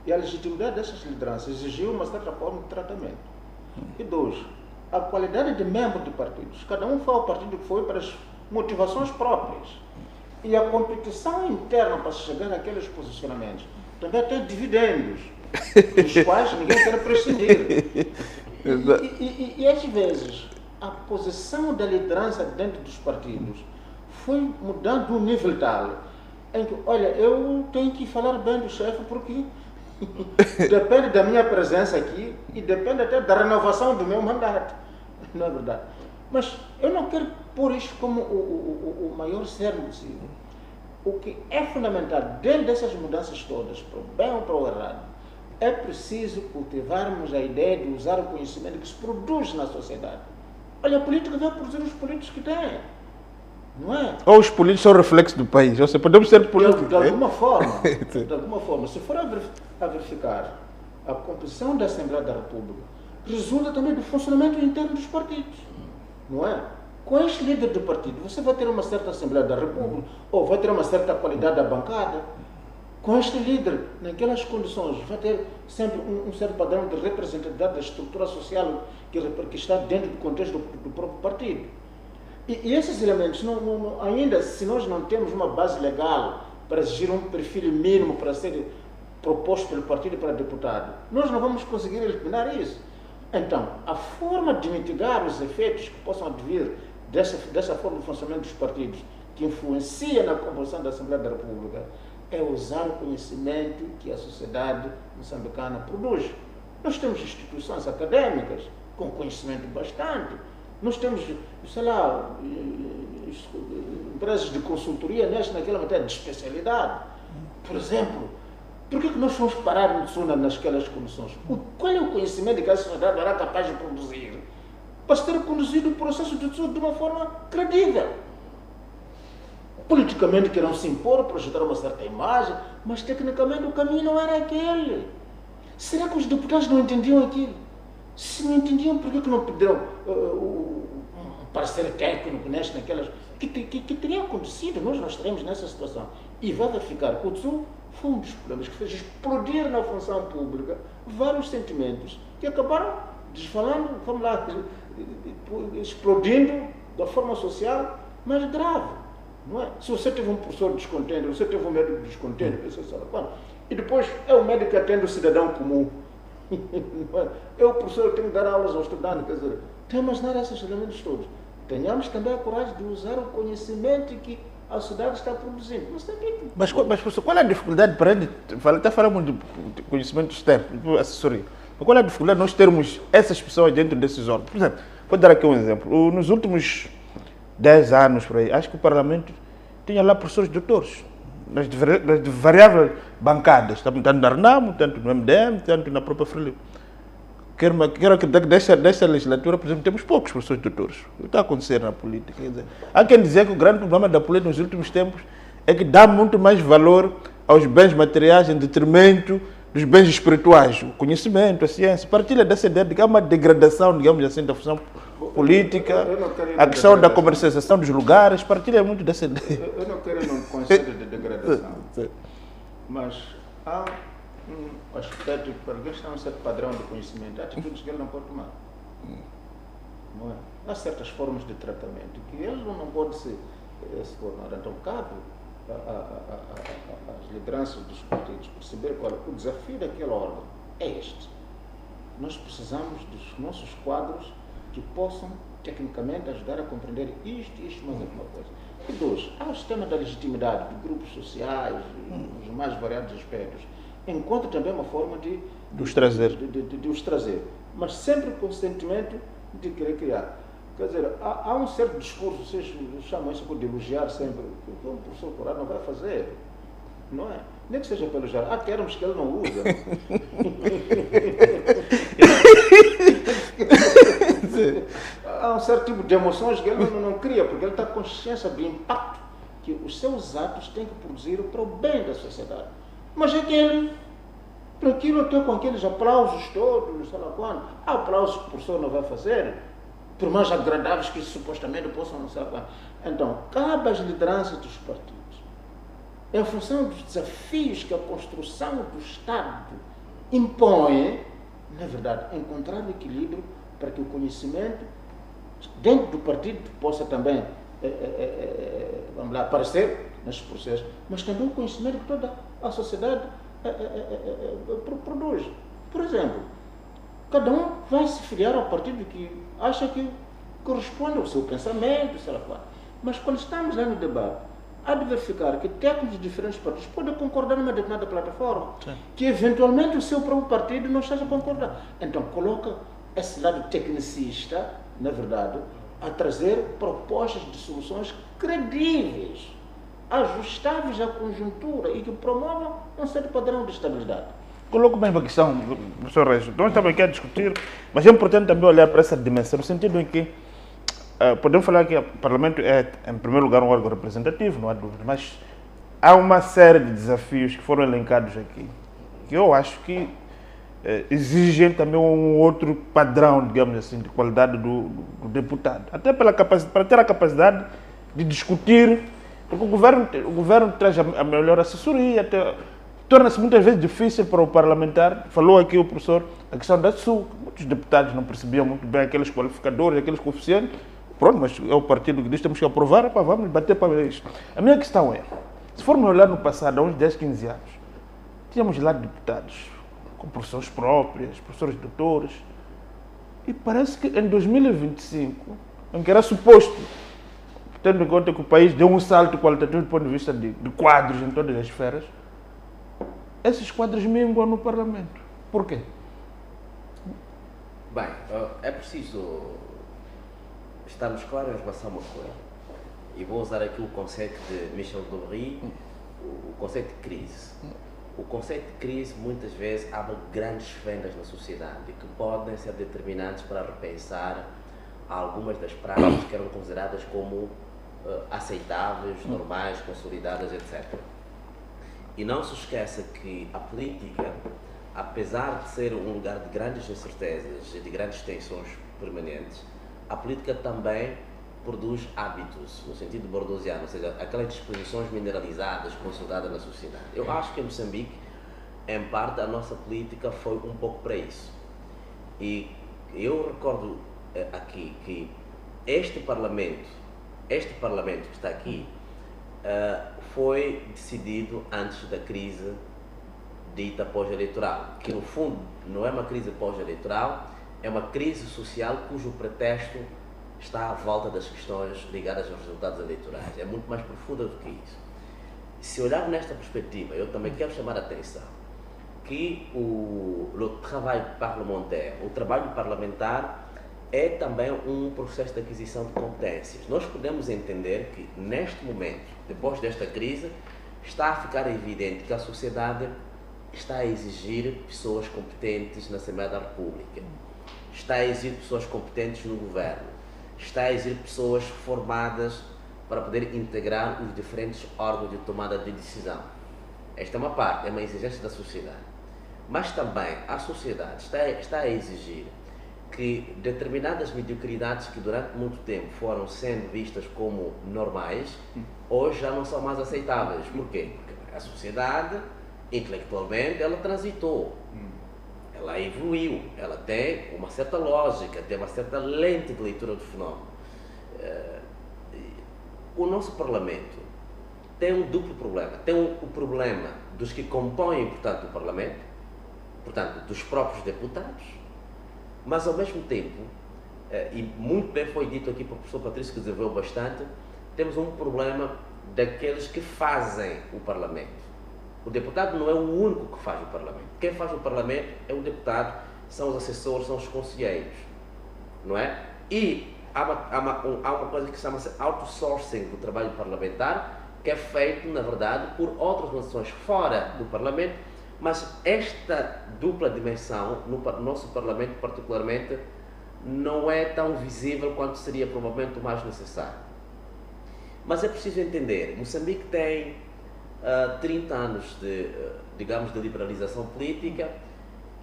E a legitimidade dessas lideranças exigiu uma certa forma de tratamento. E 2, a qualidade de membro de partidos. Cada um foi ao partido que foi para as motivações próprias. E a competição interna para chegar àqueles posicionamentos também tem dividendos, dos quais ninguém quer prescindir. E às vezes, a posição da liderança dentro dos partidos foi mudando um nível tal em que, olha, eu tenho que falar bem do chefe porque depende da minha presença aqui e depende até da renovação do meu mandato. Não é verdade? Mas eu não quero pôr isto como o maior cerne possível. O que é fundamental dentro dessas mudanças todas, para o bem ou para o errado, é preciso cultivarmos a ideia de usar o conhecimento que se produz na sociedade. Olha, a política vai produzir os políticos que tem. Não é? Ou os políticos são reflexo do país, ou seja, podemos ser políticos. De alguma forma, de alguma forma, se for a verificar a composição da Assembleia da República, resulta também do funcionamento interno dos partidos, não é? Com este líder do partido, você vai ter uma certa Assembleia da República, ou vai ter uma certa qualidade da bancada. Com este líder, naquelas condições, vai ter sempre um certo padrão de representatividade da estrutura social que está dentro do contexto do próprio partido. E esses elementos, ainda se nós não temos uma base legal para exigir um perfil mínimo para ser proposto pelo partido para deputado, nós não vamos conseguir eliminar isso. Então, a forma de mitigar os efeitos que possam advir dessa forma de funcionamento dos partidos, que influencia na composição da Assembleia da República, é usar o conhecimento que a sociedade moçambicana produz. Nós temos instituições acadêmicas com conhecimento bastante. Nós temos, sei lá, empresas de consultoria naquela matéria de especialidade. Por exemplo, por que nós fomos parar no Sul nasquelas condições? Qual é o conhecimento que a sociedade era capaz de produzir para ter conduzido o processo de Sul de uma forma credível? Politicamente queriam se impor, projetar uma certa imagem, mas tecnicamente o caminho não era aquele. Será que os deputados não entendiam aquilo? Se não entendiam, por que não pediram um parecer técnico naquelas... Que teria acontecido, nós não estaremos nessa situação. E vai verificar que o Sul foi um dos problemas que fez explodir na função pública vários sentimentos que acabaram desfalando, vamos lá, explodindo da forma social mais grave. Não é? Se você teve um professor descontente, você teve um médico descontente, você sabe quando. E depois é o médico que atende o cidadão comum. Eu, professor, tenho que dar aulas aos estudantes, quer dizer, tem que imaginar esses elementos todos. Tenhamos também a coragem de usar o conhecimento que a sociedade está produzindo. Mas professor, qual é a dificuldade para ele? Até falamos de conhecimento externo, assessoria. Mas qual é a dificuldade de nós termos essas pessoas dentro desses órgãos? Por exemplo, vou dar aqui um exemplo. Nos últimos 10 anos, por aí, acho que o Parlamento tinha lá professores doutores, nas variáveis bancadas, tanto na Renamo, tanto no MDM, tanto na própria Frelimo. Quero que desta legislatura, por exemplo, temos poucos professores doutores. O que está acontecendo na política? Quer dizer, há quem dizer que o grande problema da política nos últimos tempos é que dá muito mais valor aos bens materiais em detrimento dos bens espirituais, o conhecimento, a ciência. Partilha dessa ideia de que há uma degradação, digamos assim, da função política, a questão da comercialização dos lugares, partilha muito dessa ideia. Eu não quero um conceito de degradação, mas há um aspecto que para alguém está um certo padrão de conhecimento, atitudes que ele não pode tomar. Não é? Há certas formas de tratamento que ele não pode se tornar. Então, cabe às lideranças dos partidos perceber qual o desafio daquele órgão é este. Nós precisamos dos nossos quadros que possam, tecnicamente, ajudar a compreender isto e isto mais alguma coisa. E 2, há o sistema da legitimidade de grupos sociais, os mais variados aspectos. Encontra também uma forma de os trazer, mas sempre com o sentimento de querer criar. Quer dizer, há um certo discurso, vocês chamam isso de elogiar sempre, o que o professor Corado não vai fazer, não é? Nem que seja pelo jargão. Há termos que ele não usa. Há um certo tipo de emoções que ele não cria, porque ele está com consciência do impacto que os seus atos têm que produzir para o bem da sociedade. Mas é que ele, para aquilo, até com aqueles aplausos todos, sei lá quando, há aplausos que o professor não vai fazer, por mais agradáveis que supostamente possam não ser. Então, cabe às lideranças dos partidos, em função dos desafios que a construção do Estado impõe, na verdade, encontrar o equilíbrio para que o conhecimento dentro do partido possa também vamos lá, aparecer nesses processos, mas também o conhecimento que toda a sociedade produz. Por exemplo, cada um vai se filiar ao partido que acha que corresponde ao seu pensamento, sei lá qual. Mas quando estamos lá no debate, há de verificar que técnicos de diferentes partidos podem concordar numa determinada plataforma, que eventualmente o seu próprio partido não esteja a concordar. Então coloca esse lado tecnicista, na verdade, a trazer propostas de soluções credíveis, ajustáveis à conjuntura e que promovam um certo padrão de estabilidade. Coloco bem uma questão, professor Reis. Nós estamos aqui a discutir, mas é importante também olhar para essa dimensão, no sentido em que podemos falar que o Parlamento é, em primeiro lugar, um órgão representativo, não há dúvida, mas há uma série de desafios que foram elencados aqui, que eu acho que exigem também um outro padrão, digamos assim, de qualidade do deputado. Até para ter a capacidade de discutir, porque o governo traz a melhor assessoria, torna-se muitas vezes difícil para o parlamentar. Falou aqui o professor a questão da SU, muitos deputados não percebiam muito bem aqueles qualificadores, aqueles coeficientes. Pronto, mas é o partido que diz que temos que aprovar, vamos bater para isso. A minha questão é, se formos olhar no passado, há uns 10, 15 anos, tínhamos lá deputados com profissões próprias, professores doutores, e parece que em 2025, em que era suposto, tendo em conta que o país deu um salto qualitativo do ponto de vista de quadros em todas as esferas, esses quadros minguam no Parlamento. Por quê? Bem, é preciso estarmos claros em relação a uma coisa. E vou usar aqui o conceito de Michel Dobry, o conceito de crise. O conceito de crise muitas vezes abre grandes fendas na sociedade que podem ser determinantes para repensar algumas das práticas que eram consideradas como aceitáveis, normais, consolidadas, etc. E não se esqueça que a política, apesar de ser um lugar de grandes incertezas e de grandes tensões permanentes, a política também produz hábitos, no sentido bordosiano, ou seja, aquelas disposições mineralizadas, consolidadas na sociedade. Eu acho que em Moçambique, em parte, a nossa política foi um pouco para isso. E eu recordo aqui que este Parlamento que está aqui, foi decidido antes da crise dita pós-eleitoral, que no fundo não é uma crise pós-eleitoral, é uma crise social cujo pretexto está à volta das questões ligadas aos resultados eleitorais. É muito mais profunda do que isso. Se olhar nesta perspectiva, eu também quero chamar a atenção que o trabalho parlamentar é também um processo de aquisição de competências. Nós podemos entender que, neste momento, depois desta crise, está a ficar evidente que a sociedade está a exigir pessoas competentes na Assembleia da República, está a exigir pessoas competentes no governo, está a exigir pessoas formadas para poder integrar os diferentes órgãos de tomada de decisão. Esta é uma parte, é uma exigência da sociedade. Mas também a sociedade está a exigir que determinadas mediocridades que durante muito tempo foram sendo vistas como normais, hoje já não são mais aceitáveis. Por quê? Porque a sociedade, intelectualmente, ela transitou, ela evoluiu, ela tem uma certa lógica, tem uma certa lente de leitura do fenómeno. O nosso Parlamento tem um duplo problema. Tem o problema dos que compõem, portanto, o Parlamento, portanto, dos próprios deputados, mas ao mesmo tempo, e muito bem foi dito aqui pelo professor Patrício, que desenvolveu bastante, temos um problema daqueles que fazem o Parlamento. O deputado não é o único que faz o Parlamento. Quem faz o Parlamento é o deputado, são os assessores, são os conselheiros, não é? E há uma coisa que chama-se outsourcing do trabalho parlamentar, que é feito, na verdade, por outras nações fora do Parlamento, mas esta dupla dimensão, no nosso Parlamento particularmente, não é tão visível quanto seria provavelmente o mais necessário. Mas é preciso entender, Moçambique tem 30 anos de, digamos, de liberalização política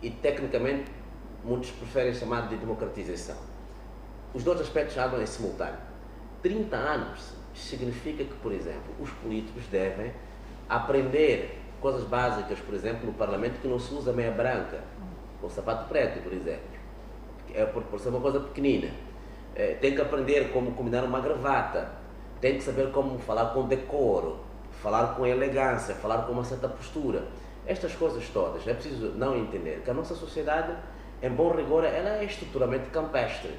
e, tecnicamente, muitos preferem chamar de democratização. Os dois aspectos andam em simultâneo. 30 anos significa que, por exemplo, os políticos devem aprender coisas básicas, por exemplo, no Parlamento, que não se usa meia branca, ou sapato preto, por exemplo. Por ser uma coisa pequenina. Tem que aprender como combinar uma gravata, tem que saber como falar com decoro, falar com elegância, falar com uma certa postura. Estas coisas todas, é preciso não entender que a nossa sociedade, em bom rigor, ela é estruturalmente campestre.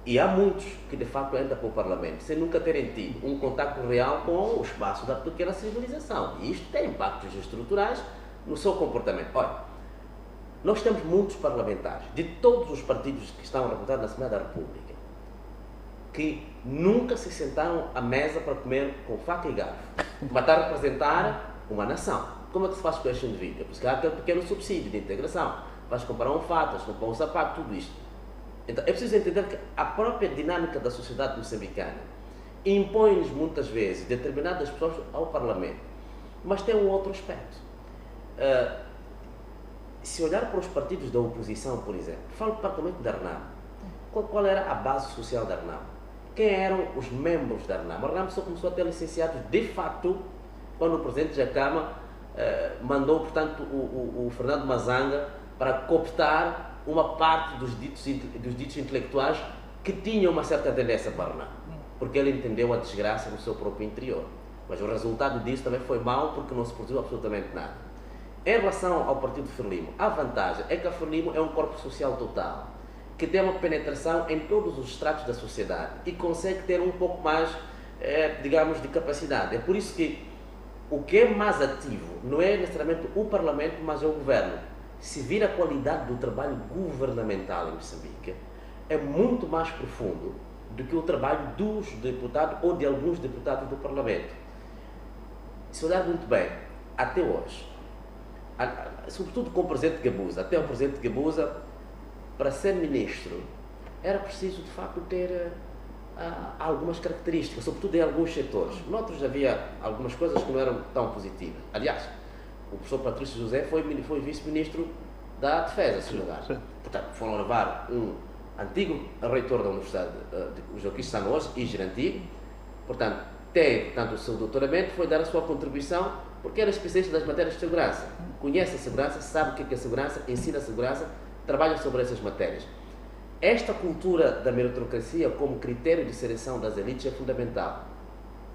E há muitos que, de facto, entram para o Parlamento sem nunca terem tido um contacto real com o espaço da pequena civilização. E isto tem impactos estruturais no seu comportamento. Olha, nós temos muitos parlamentares, de todos os partidos que estão representados na Assembleia da República, que nunca se sentaram à mesa para comer com faca e garfo, mas está a representar uma nação. Como é que se faz com este indivíduo? Por isso que há aquele pequeno subsídio de integração. Vais comprar um fato, vais comprar um sapato, tudo isto. Então, é preciso entender que a própria dinâmica da sociedade moçambicana impõe-nos muitas vezes determinadas pessoas ao Parlamento. Mas tem um outro aspecto. Se olhar para os partidos da oposição, por exemplo, falo particularmente da RNAM. Qual era a base social da RNAM? Quem eram os membros da RNAM? A RNAM só começou a ter licenciados de facto quando o Presidente Jacama mandou, portanto, o Fernando Mazanga para cooptar uma parte dos ditos intelectuais que tinham uma certa tendência para a RNAM, porque ele entendeu a desgraça no seu próprio interior. Mas o resultado disso também foi mau, porque não se produziu absolutamente nada. Em relação ao Partido Frelimo, a vantagem é que a Frelimo é um corpo social total, que tem uma penetração em todos os estratos da sociedade e consegue ter um pouco mais, digamos, de capacidade. É por isso que o que é mais ativo não é necessariamente o Parlamento, mas é o Governo. Se vir a qualidade do trabalho governamental em Moçambique, é muito mais profundo do que o trabalho dos deputados ou de alguns deputados do Parlamento. Se olhar muito bem, até hoje, sobretudo com o Presidente Gabusa, até o Presidente Gabusa, para ser ministro, era preciso de facto ter algumas características, sobretudo em alguns setores. Noutros havia algumas coisas que não eram tão positivas. Aliás, o professor Patrício José foi vice-ministro da Defesa, se lugar. Portanto, foram levar um antigo reitor da Universidade de Joaquim Sanoos e Giranti, portanto, tem o seu doutoramento, foi dar a sua contribuição, porque era especialista das matérias de segurança. Conhece a segurança, sabe o que é a segurança, ensina a segurança, trabalha sobre essas matérias. Esta cultura da meritocracia como critério de seleção das elites é fundamental.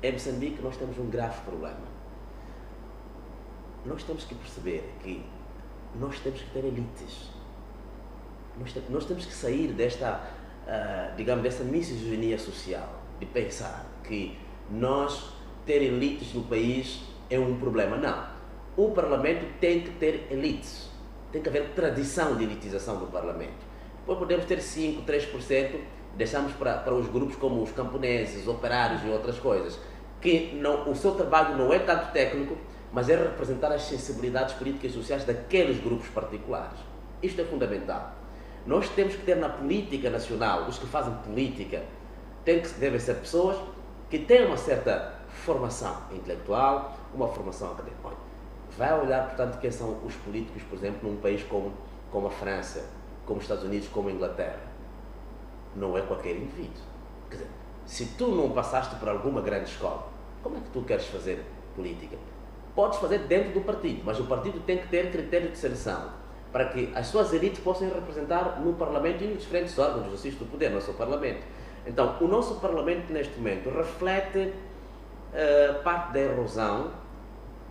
Em Moçambique nós temos um grave problema. Nós temos que perceber que nós temos que ter elites. Nós temos que sair desta, digamos, dessa misoginia social, de pensar que nós ter elites no país é um problema. Não. O Parlamento tem que ter elites. Tem que haver tradição de elitização do Parlamento. Depois podemos ter 5%, 3%, deixamos para os grupos como os camponeses, operários e outras coisas, que não, o seu trabalho não é tanto técnico, mas é representar as sensibilidades políticas e sociais daqueles grupos particulares. Isto é fundamental. Nós temos que ter na política nacional, os que fazem política, devem ser pessoas que têm uma certa formação intelectual, uma formação académica. Vai olhar, portanto, quem são os políticos, por exemplo, num país como a França, como os Estados Unidos, como a Inglaterra. Não é qualquer indivíduo. Quer dizer, se tu não passaste por alguma grande escola, como é que tu queres fazer política? Podes fazer dentro do partido, mas o partido tem que ter critério de seleção para que as suas elites possam representar no Parlamento e nos diferentes órgãos do exercício do poder, no nosso Parlamento. Então, o nosso Parlamento, neste momento, reflete parte da erosão,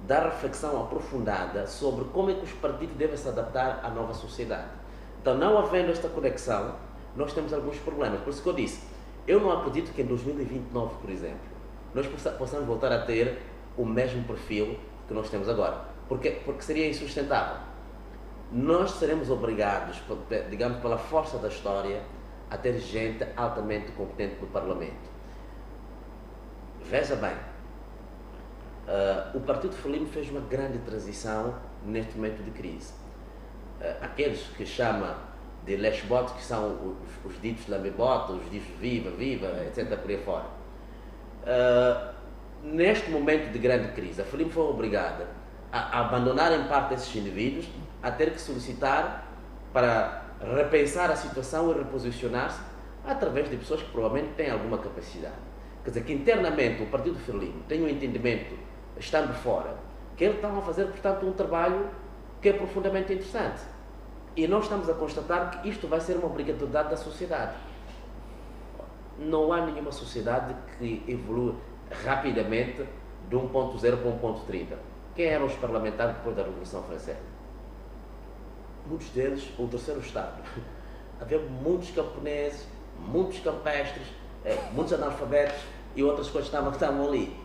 da reflexão aprofundada sobre como é que os partidos devem se adaptar à nova sociedade. Então, não havendo esta conexão, nós temos alguns problemas. Por isso que eu disse, eu não acredito que em 2029, por exemplo, nós possamos voltar a ter o mesmo perfil que nós temos agora. Porque seria insustentável. Nós seremos obrigados, digamos, pela força da história, a ter gente altamente competente no Parlamento. Veja bem, o Partido Frelimo fez uma grande transição neste momento de crise. Aqueles que chama de leshbot, que são os ditos lambebot, os ditos viva, etc. por aí fora. Neste momento de grande crise, a Frelimo foi obrigada a abandonar em parte esses indivíduos, a ter que solicitar para repensar a situação e reposicionar-se através de pessoas que provavelmente têm alguma capacidade. Quer dizer, que internamente o Partido Frelimo tem um entendimento, estando fora, que eles estão a fazer, portanto, um trabalho que é profundamente interessante. E nós estamos a constatar que isto vai ser uma obrigatoriedade da sociedade. Não há nenhuma sociedade que evolua rapidamente de 1.0 para 1.30. Quem eram os parlamentares depois da Revolução Francesa? Muitos deles, o terceiro Estado. Havia muitos camponeses, muitos campestres, muitos analfabetos e outras coisas que estavam ali.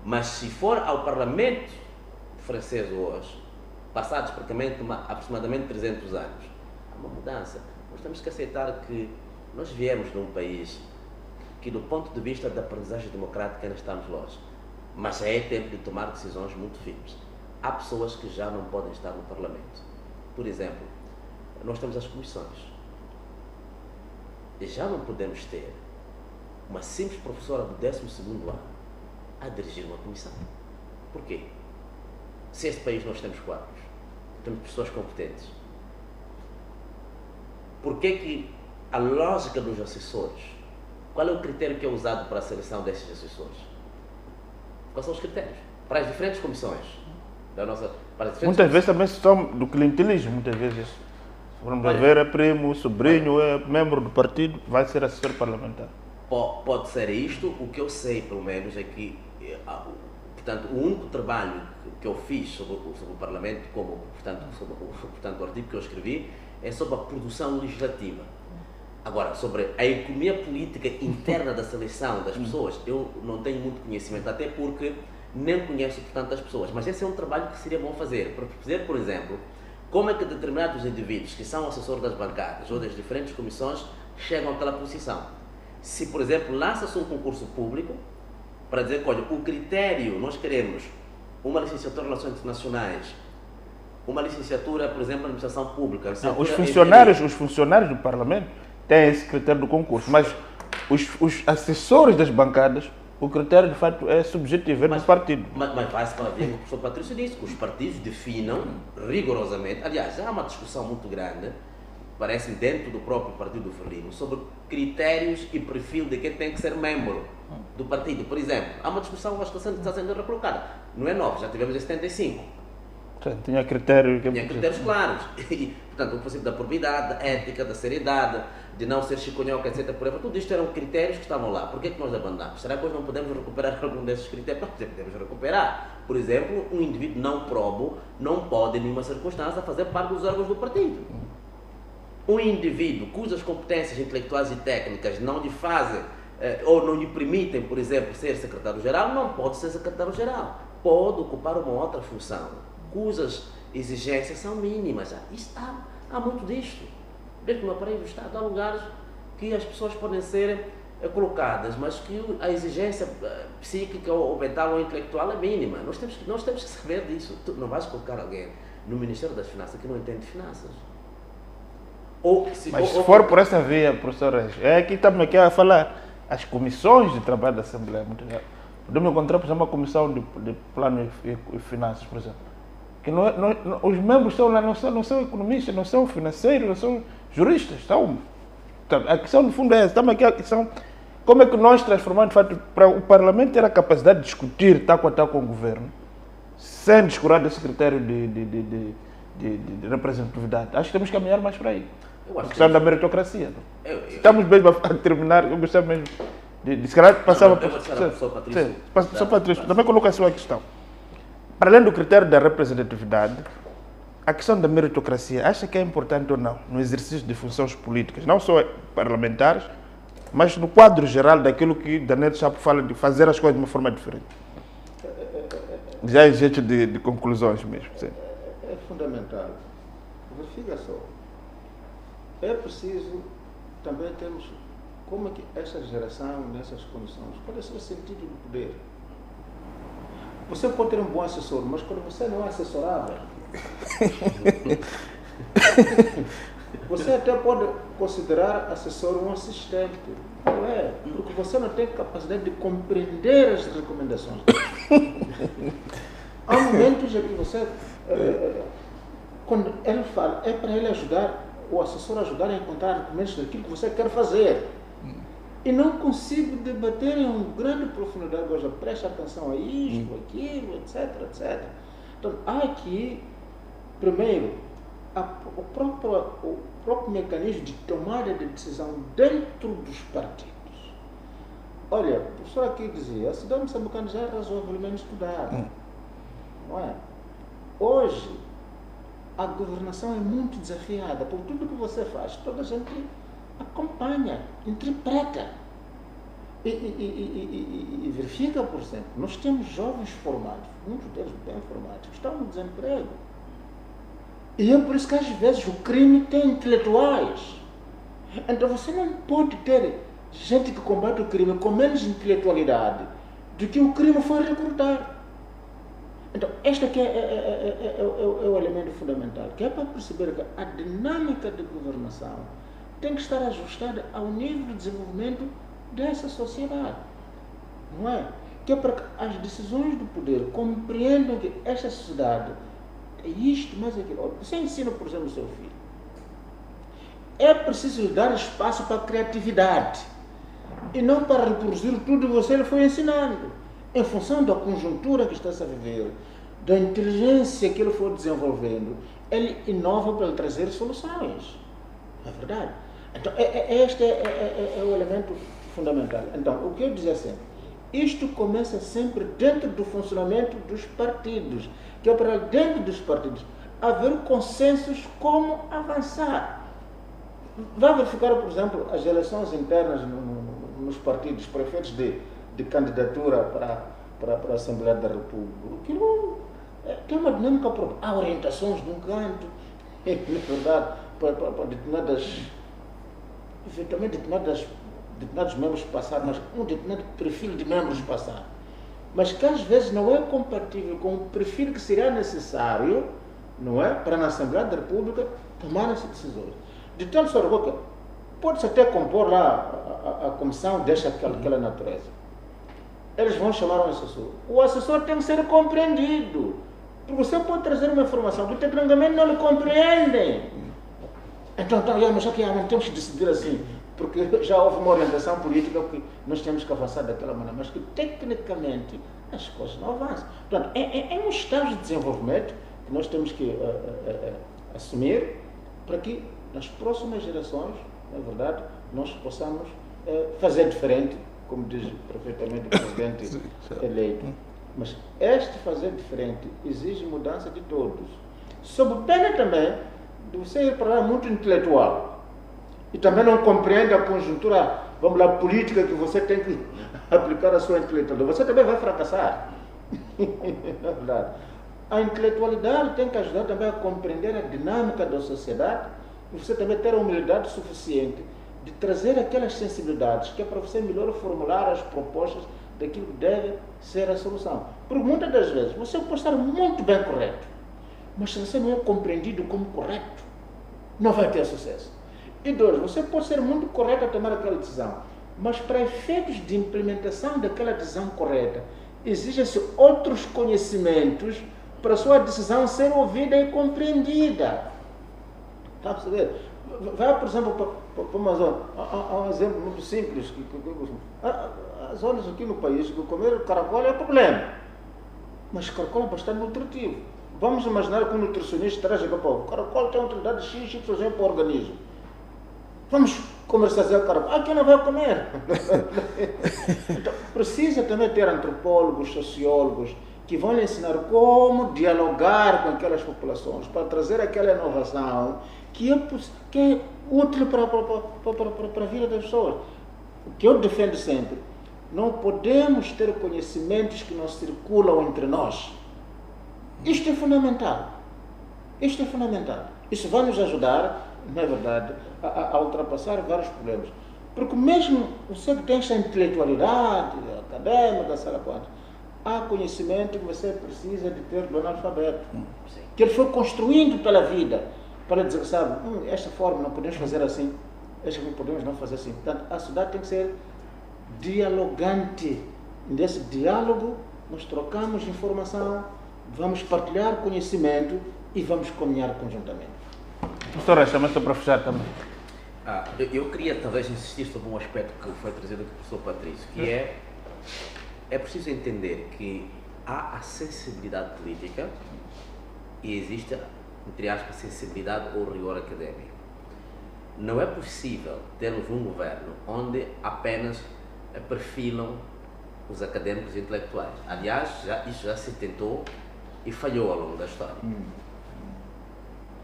Mas se for ao Parlamento francês hoje, passados aproximadamente 300 anos, há uma mudança. Nós temos que aceitar que nós viemos de um país que, do ponto de vista da aprendizagem democrática, ainda estamos longe. Mas já é tempo de tomar decisões muito firmes. Há pessoas que já não podem estar no Parlamento. Por exemplo, nós temos as comissões. E já não podemos ter uma simples professora do 12º ano a dirigir uma comissão. Porquê? Se este país nós temos quadros, temos pessoas competentes, porquê que a lógica dos assessores, qual é o critério que é usado para a seleção desses assessores? Quais são os critérios? Para as diferentes comissões da nossa... Muitas vezes também são do clientelismo, muitas vezes. Vamos ver, é primo, sobrinho, é membro do partido, vai ser assessor parlamentar. Pode ser isto. O que eu sei, pelo menos, é que, portanto, o único trabalho que eu fiz sobre o Parlamento, portanto, o artigo que eu escrevi, é sobre a produção legislativa. Agora, sobre a economia política interna da seleção das pessoas, eu não tenho muito conhecimento, até porque nem conheço, portanto, as pessoas. Mas esse é um trabalho que seria bom fazer. Para dizer, por exemplo, como é que determinados indivíduos que são assessores das bancadas ou das diferentes comissões chegam àquela posição. Se, por exemplo, lança-se um concurso público para dizer que, olha, o critério, nós queremos uma licenciatura em Relações Internacionais, uma licenciatura, por exemplo, em Administração Pública. Os funcionários do Parlamento têm esse critério do concurso, mas os assessores das bancadas, o critério de fato é subjetivo, é do partido. Mas vai-se para ver o que o professor Patrício disse, que os partidos definam rigorosamente. Aliás, há uma discussão muito grande, parece-me, dentro do próprio Partido Frelimo, sobre critérios e perfil de quem tem que ser membro do partido. Por exemplo, há uma discussão que está sendo recolocada. Não é nova, já tivemos em 75. Tinha critérios claros. E, portanto, o princípio da probidade, da ética, da seriedade, de não ser chiconhoca, etc. Por exemplo, tudo isto eram critérios que estavam lá. Por que nós abandonamos? Será que nós não podemos recuperar algum desses critérios? Não, podemos recuperar. Por exemplo, um indivíduo não probo não pode, em nenhuma circunstância, fazer parte dos órgãos do partido. Um indivíduo cujas competências intelectuais e técnicas não lhe fazem ou não lhe permitem, por exemplo, ser secretário-geral, não pode ser secretário-geral. Pode ocupar uma outra função, cujas exigências são mínimas. Há muito disto. Desde no aparelho do Estado há lugares que as pessoas podem ser colocadas, mas que a exigência psíquica ou mental ou intelectual é mínima. Nós temos que saber disso. Tu não vais colocar alguém no Ministério das Finanças que não entende de finanças. Mas se for por essa via, professor Reis, é aqui estamos aqui a falar as comissões de trabalho da Assembleia. Podemos encontrar, por exemplo, uma comissão de plano e finanças, por exemplo. Que os membros estão lá, não são economistas, não são financeiros, não são juristas. A questão, no fundo, é essa. Estamos aqui a questão, como é que nós transformamos, de fato, para o Parlamento ter a capacidade de discutir tal com o governo, sem descurar desse critério de representatividade. Acho que temos que caminhar mais para aí. A questão da meritocracia. Estamos bem a terminar, eu gostava mesmo de se calhar passava para o professor Patrício. Também coloca a sua questão. Para além do critério da representatividade, a questão da meritocracia, acha que é importante ou não no exercício de funções políticas, não só parlamentares, mas no quadro geral daquilo que Daniel Chapo fala de fazer as coisas de uma forma diferente? Já é jeito de conclusões mesmo. Sim. É fundamental. Verifica só. É preciso também termos como é que essa geração, nessas condições, qual é o seu sentido do poder? Você pode ter um bom assessor, mas quando você não é assessorável, você até pode considerar assessor um assistente. Não é? Porque você não tem capacidade de compreender as recomendações. Há momentos em que você, quando ele fala, é para ele ajudar, o assessor ajudar a encontrar argumentos daquilo que você quer fazer. E não consigo debater em uma grande profundidade, hoje preste atenção a isto, aquilo, etc, etc. Então, há aqui, primeiro, o próprio mecanismo de tomada de decisão dentro dos partidos. Olha, o professor aqui dizia, a cidade moçambicana já é razoavelmente estudada. Não é? Hoje, a governação é muito desafiada, por tudo que você faz, toda a gente acompanha, interpreta e verifica, por exemplo. Nós temos jovens formados, muitos deles bem formados, que estão no desemprego. E é por isso que às vezes o crime tem intelectuais. Então você não pode ter gente que combate o crime com menos intelectualidade do que o crime foi recrutado. Então, este aqui é o elemento fundamental, que é para perceber que a dinâmica de governação tem que estar ajustada ao nível de desenvolvimento dessa sociedade. Não é? Que é para que as decisões do poder compreendam que esta sociedade é isto, mas aquilo. Você ensina, por exemplo, o seu filho. É preciso lhe dar espaço para a criatividade e não para reproduzir tudo que você lhe foi ensinando. Em função da conjuntura que está-se a viver, da inteligência que ele for desenvolvendo, ele inova para trazer soluções. Não é verdade? Então, este é o elemento fundamental. Então, o que eu dizia sempre, isto começa sempre dentro do funcionamento dos partidos, que é para dentro dos partidos haver consensos como avançar. Vai verificar, por exemplo, as eleições internas nos partidos, prefeitos de candidatura para a Assembleia da República. Aquilo tem uma dinâmica própria. Há orientações de um canto, na verdade, para determinados membros passar, mas um determinado perfil de membros passar. Mas que às vezes não é compatível com o perfil que será necessário, não é, para na Assembleia da República tomar essas decisões. De tal sorte que pode-se até compor lá a comissão desta aquela natureza. Eles vão chamar um assessor. O assessor tem que ser compreendido. Porque você pode trazer uma informação que tecnicamente não lhe compreendem. Então mas já que temos que decidir assim, porque já houve uma orientação política que nós temos que avançar daquela maneira, mas que tecnicamente as coisas não avançam. Portanto, é um estágio de desenvolvimento que nós temos que assumir para que nas próximas gerações, na verdade, nós possamos fazer diferente, como diz perfeitamente o presidente eleito. Mas este fazer diferente exige mudança de todos. Sob pena também de você ir para lá muito intelectual e também não compreende a conjuntura, vamos lá, política que você tem que aplicar a sua intelectualidade. Você também vai fracassar. Na verdade. A intelectualidade tem que ajudar também a compreender a dinâmica da sociedade e você também ter a humildade suficiente de trazer aquelas sensibilidades que é para você melhor formular as propostas daquilo que deve ser a solução. Porque muitas das vezes você pode estar muito bem correto, mas se você não é compreendido como correto, não vai ter sucesso. E dois, você pode ser muito correto a tomar aquela decisão, mas para efeitos de implementação daquela decisão correta, exigem-se outros conhecimentos para a sua decisão ser ouvida e compreendida. Está a perceber? Vai, por exemplo, para uma zona. Há um exemplo muito simples. Há zonas aqui no país que comer caracol é problema. Mas caracol é bastante nutritivo. Vamos imaginar que um nutricionista traz aqui para o caracol tem uma utilidade X, Y para o organismo. Vamos comercializar o caracol. Quem não vai comer? Então, precisa também ter antropólogos, sociólogos, que vão lhe ensinar como dialogar com aquelas populações, para trazer aquela inovação que é útil para a vida das pessoas. O que eu defendo sempre, não podemos ter conhecimentos que não circulam entre nós. Isto é fundamental. Isto é fundamental. Isso vai nos ajudar, na verdade, a ultrapassar vários problemas. Porque mesmo você que tem essa intelectualidade acadêmica, sei lá quanto, há conhecimento que você precisa de ter do analfabeto. Que ele foi construindo pela vida, para dizer, sabe, esta forma não podemos fazer assim, esta não podemos não fazer assim. Portanto, a sociedade tem que ser dialogante. Nesse diálogo, nós trocamos informação, vamos partilhar conhecimento e vamos caminhar conjuntamente. Professor Reis, também estou para fechar também. Eu queria talvez insistir sobre um aspecto que foi trazido aqui pelo professor Patrício, que é preciso entender que há a sensibilidade política e existe, entre aspas, sensibilidade ou rigor académico. Não é possível termos um governo onde apenas perfilam os académicos e intelectuais. Aliás, isso já se tentou e falhou ao longo da história.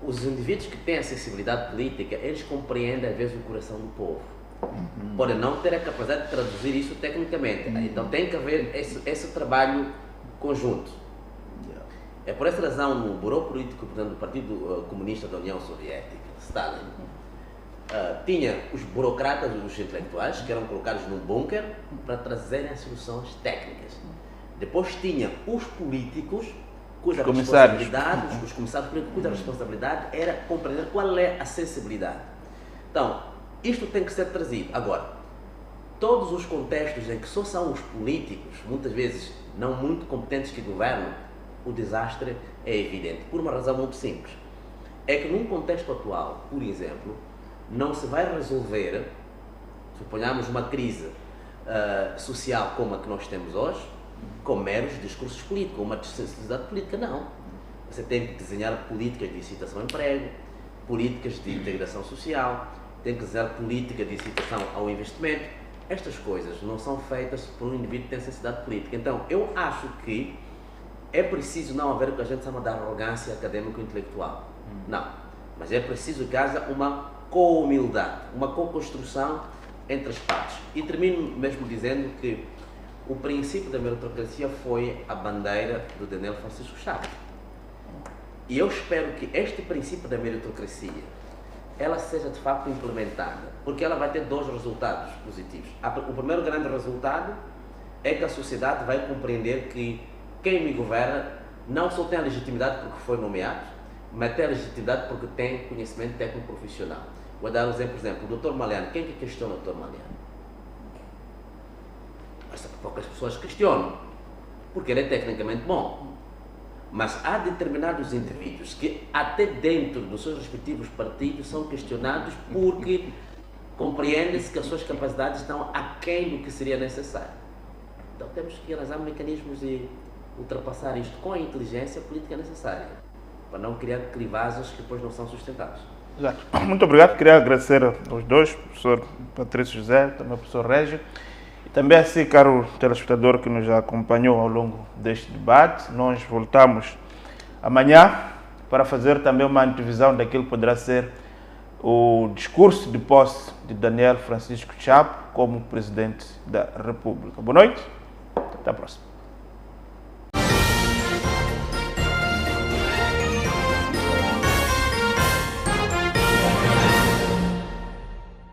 Os indivíduos que têm a sensibilidade política, eles compreendem às vezes o coração do povo. Podem não ter a capacidade de traduzir isso tecnicamente. Então tem que haver esse trabalho conjunto. É por essa razão, no Bureau Político, portanto, do Partido Comunista da União Soviética, Stalin, tinha os burocratas, os intelectuais, que eram colocados num bunker para trazerem as soluções técnicas. Depois tinha os políticos, cuja responsabilidade, os comissários políticos, cuja responsabilidade era compreender qual é a sensibilidade. Então, isto tem que ser trazido. Agora, todos os contextos em que só são os políticos, muitas vezes não muito competentes que governam, o desastre é evidente, por uma razão muito simples. É que num contexto atual, por exemplo, não se vai resolver, suponhamos uma crise social como a que nós temos hoje, com meros discursos políticos, uma sensibilidade política, não. Você tem que desenhar políticas de incitação ao emprego, políticas de integração social, tem que desenhar políticas de incitação ao investimento. Estas coisas não são feitas por um indivíduo que tem sensibilidade política. Então, eu acho que é preciso não haver o que a gente chama de arrogância acadêmico-intelectual. Não. Mas é preciso que haja uma co-humildade, uma co-construção entre as partes. E termino mesmo dizendo que o princípio da meritocracia foi a bandeira do Daniel Francisco Chaves. E eu espero que este princípio da meritocracia ela seja de facto implementada, porque ela vai ter dois resultados positivos. O primeiro grande resultado é que a sociedade vai compreender que quem me governa não só tem a legitimidade porque foi nomeado, mas tem a legitimidade porque tem conhecimento técnico profissional. Vou dar um exemplo, o Dr. Maliano. Quem que questiona o Dr. Maliano? Mas poucas pessoas questionam, porque ele é tecnicamente bom. Mas há determinados indivíduos que até dentro dos seus respectivos partidos são questionados porque compreende-se que as suas capacidades estão aquém do que seria necessário. Então temos que arranjar mecanismos de ultrapassar isto com a inteligência política necessária, para não criar clivagens que depois não são sustentáveis. Exato. Muito obrigado. Queria agradecer aos dois, o professor Patrício José, também o professor Régio, e também a si, caro telespectador, que nos acompanhou ao longo deste debate. Nós voltamos amanhã para fazer também uma antevisão daquilo que poderá ser o discurso de posse de Daniel Francisco Chapo como presidente da República. Boa noite, até a próxima.